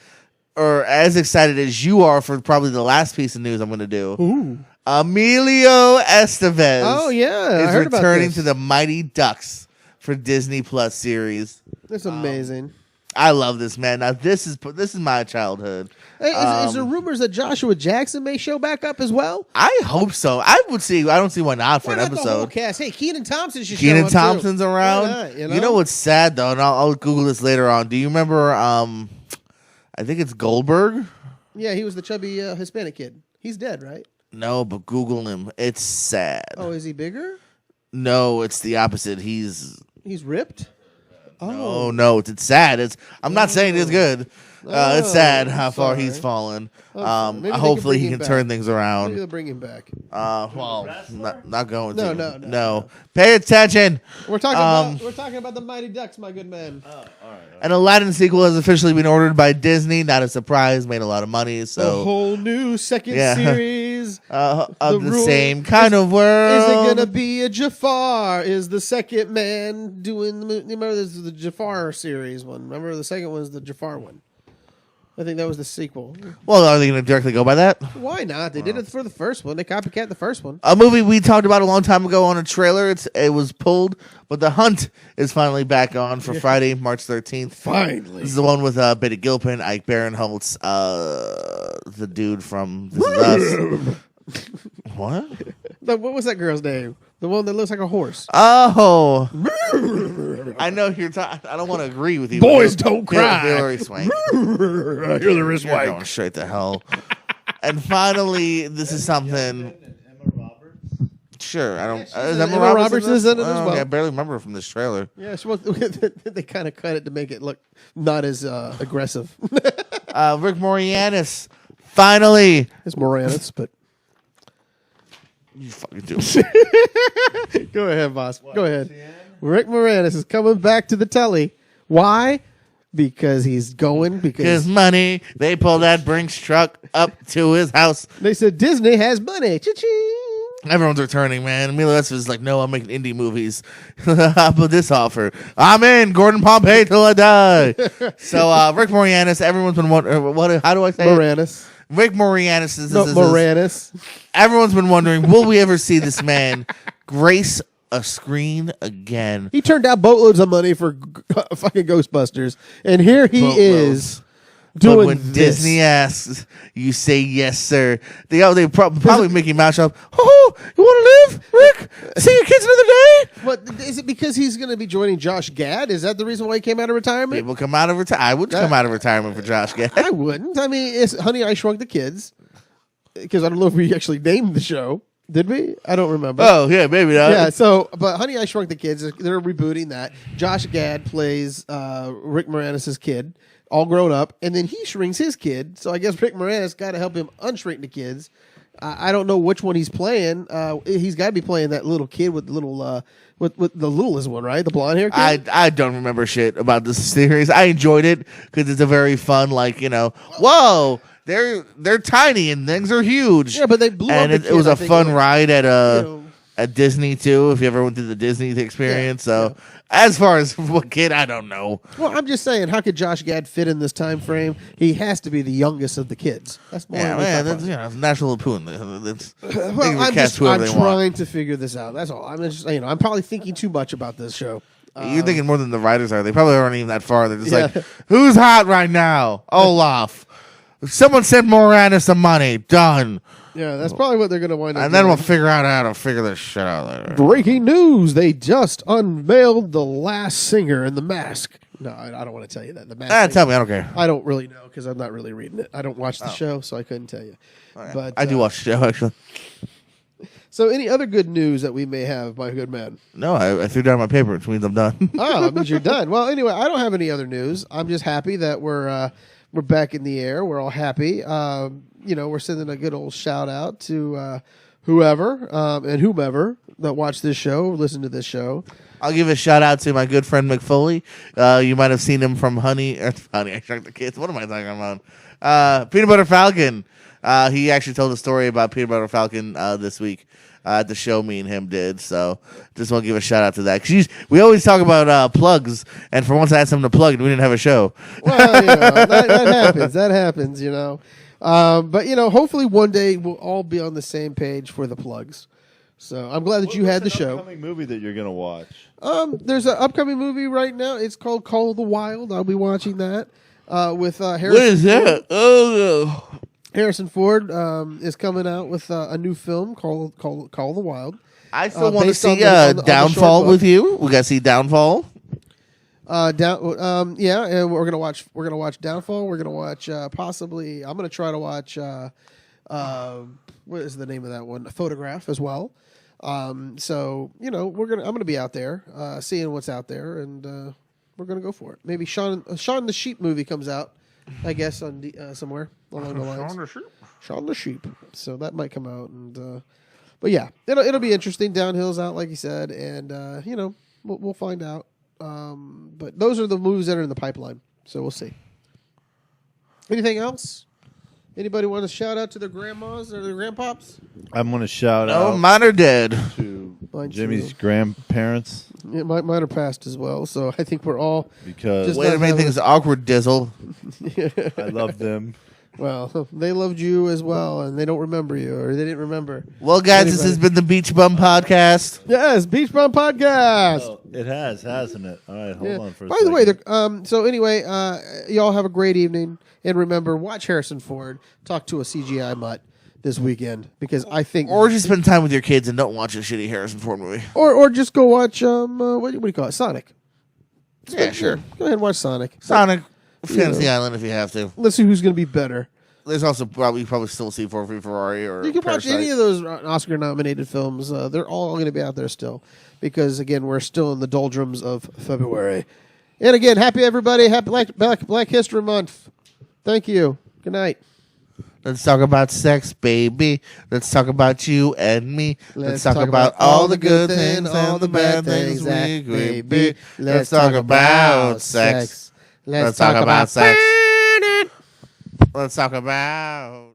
or as excited as you are for probably the last piece of news I'm going to do. Ooh. Emilio Estevez. Oh yeah, I is heard about returning this. to the Mighty Ducks for Disney Plus series. That's amazing. I love this, man. Now this is my childhood. Hey, is there rumors that Joshua Jackson may show back up as well? I hope so. I would see. I don't see why not for Why an not the whole episode. cast? Hey, Keenan Thompson should show Kenan up too. Thompson's around. Why not, You know what's sad though, and I'll Google this later on. Do you remember? I think it's Goldberg. Yeah, he was the chubby Hispanic kid. He's dead, right? No, but Google him. It's sad. Oh, is he bigger? No, it's the opposite. He's He's ripped. Oh, no, it's sad. I'm not saying it's good. It's sad how far sorry. he's fallen. Maybe they can Hopefully bring he him can back. turn things maybe around. they'll bring him back. Well, not going to. No. Pay attention. We're talking about the Mighty Ducks, my good man. An Aladdin sequel has officially been ordered by Disney. Not a surprise. Made a lot of money. A So whole new second Yeah. series. of The the rule- same kind of world. Is it gonna be a Jafar? Is the second man doing the? Remember, this is the Jafar series one. Remember, the second one is the Jafar one. I think that was the sequel. Well, are they going to directly go by that? Why not? They did it for the first one. They copycat the first one. A movie we talked about a long time ago on a trailer. It was pulled, but The Hunt is finally back on for Friday, March 13th. Finally. This is the one with Betty Gilpin, Ike Barinholtz, the dude from This Is Us. What? What was that girl's name? The one that looks like a horse. Oh, I know who you're talking. I don't want to agree with you. Boys don't cry. Hillary Swank. I hear the wrist You're going straight to hell. And finally, this is something. Emma Roberts. Sure, I don't. she's Is in- Emma Emma Roberts in is this? in it as Oh, well. yeah, I barely remember her from this trailer. Yeah, they kind of cut it to make it look not as aggressive. Rick Moranis finally. It's Moranis, but You fucking do. go ahead, boss. Go ahead. Rick Moranis is coming back to the telly. Why? Because he's going. His Because money. They pull that Brinks truck up to his house. they said Disney has money. Cha-ching. Everyone's returning, man. Emilio Estevez is like, no, I'm making indie movies. How about this offer? I'm in. Gordon Pompey till I die. So Rick Moranis. Everyone's been wondering. How do I say it? Moranis. Rick Moranis is Moranis. Everyone's been wondering, will we ever see this man grace a screen again? He turned down boatloads of money for fucking Ghostbusters, and here he Boatloads. is But Doing when this. Disney asks, you say yes, sir. They probably Mickey Mouse shop. Oh, you want to live, Rick? See your kids another day? What is it? Because he's going to be joining Josh Gad? Is that the reason why he came out of retirement? People come out of retirement. I would come out of retirement for Josh Gad. I wouldn't. I mean, it's Honey, I Shrunk the Kids. Because I don't know if we actually named the show. Did we? I don't remember. Oh yeah, maybe not. Yeah, so, but Honey, I Shrunk the Kids, they're rebooting that. Josh Gad plays Rick Moranis' kid, all grown up, and then he shrinks his kid. So I guess Rick Moranis got to help him unshrink the kids. I don't know which one he's playing. He's got to be playing that little kid with the little, with the littlest one, right? The blonde hair kid? I don't remember shit about this series. I enjoyed it because it's a very fun, whoa. They're tiny and things are huge. Yeah, but they blew and up the it was kid, a I think, fun like, ride at know. at Disney too. If you ever went through the Disney experience, as far as what kid, I don't know. Well, I'm just saying, how could Josh Gad fit in this time frame? He has to be the youngest of the kids. That's more That's National Lampoon. That's Well, I'm cast whoever they want. trying to figure this out. That's all. I'm just, I'm probably thinking too much about this show. You're thinking more than the writers are. They probably aren't even that far. They're just Yeah. like, who's hot right now? Olaf. Someone send Moranis some money. Done. Yeah, that's probably what they're going to wind up And then doing. we'll figure out how to figure this shit out later. Breaking news: they just unveiled the last singer in The Mask. No, I don't want to tell you that. The Mask. Tell me. I don't care. I don't really know because I'm not really reading it. I don't watch the show, so I couldn't tell you. But I do watch the show, actually. So, any other good news that we may have, my good man? No, I threw down my paper, which means I'm done. Oh, it means you're done. Well, anyway, I don't have any other news. I'm just happy that we're back in the air. We're all happy. We're sending a good old shout out to whoever and whomever that watch this show, listen to this show. I'll give a shout out to my good friend McFoley. You might have seen him from Honey, I Shrunk the Kids. What am I talking about? Peanut Butter Falcon. He actually told a story about Peanut Butter Falcon this week at the show me and him did. So just want to give a shout out to that. Because we always talk about plugs, and for once I had something to plug, and we didn't have a show. Well, that happens. That happens, But, hopefully one day we'll all be on the same page for the plugs. So I'm glad that you had the What's an show. upcoming movie that you're gonna watch? There's an upcoming movie right now. It's called Call of the Wild. I'll be watching that with Harrison. What is that? Oh, Harrison Ford is coming out with a new film called Call of the Wild. I still want to based on see the short Downfall book. with you. We got to see Downfall. And we're gonna watch Downfall. We're gonna watch possibly. I'm gonna try to watch. What is the name of that one? A Photograph as well. I'm gonna be out there seeing what's out there, and we're gonna go for it. Maybe Shaun the Sheep movie comes out, I guess on somewhere along the lines. Shaun the Sheep. So that might come out, and but yeah, it'll be interesting. Downhill's out, like you said, and we'll find out. But those are the movies that are in the pipeline, so we'll see. Anything else? Anybody want to shout out to their grandmas or their grandpops? I'm gonna shout Oh, out mine are dead. to Mine Jimmy's too. grandparents Yeah, mine are passed as well, so I think we're all. because Just- Way to make things awkward, Dizzle. I love them. Well, they loved you as well, and they don't remember you, or they didn't remember. Well, guys, this has been the Beach Bum Podcast. Yes, Beach Bum Podcast. Oh, it has, hasn't it? All right, hold Yeah. on for a By second. the way, so anyway, y'all have a great evening, and remember, watch Harrison Ford talk to a CGI mutt this weekend because I think, Or just spend time with your kids and don't watch a shitty Harrison Ford movie. or just go watch what do you call it, Sonic. Yeah, sure. Go ahead and watch Sonic. Sonic, Fantasy Island if you have to. Let's see who's going to be better. There's also probably still see Ford v Ferrari or You can watch Parasite. any of those Oscar-nominated films. They're all going to be out there still, because again, we're still in the doldrums of February. And again, happy everybody, happy Black History Month. Thank you. Good night. Let's talk about sex, baby. Let's talk about you and me. Let's talk about all the good things and the bad things we agree. Be. Let's talk about sex. Let's talk about sex. Let's talk about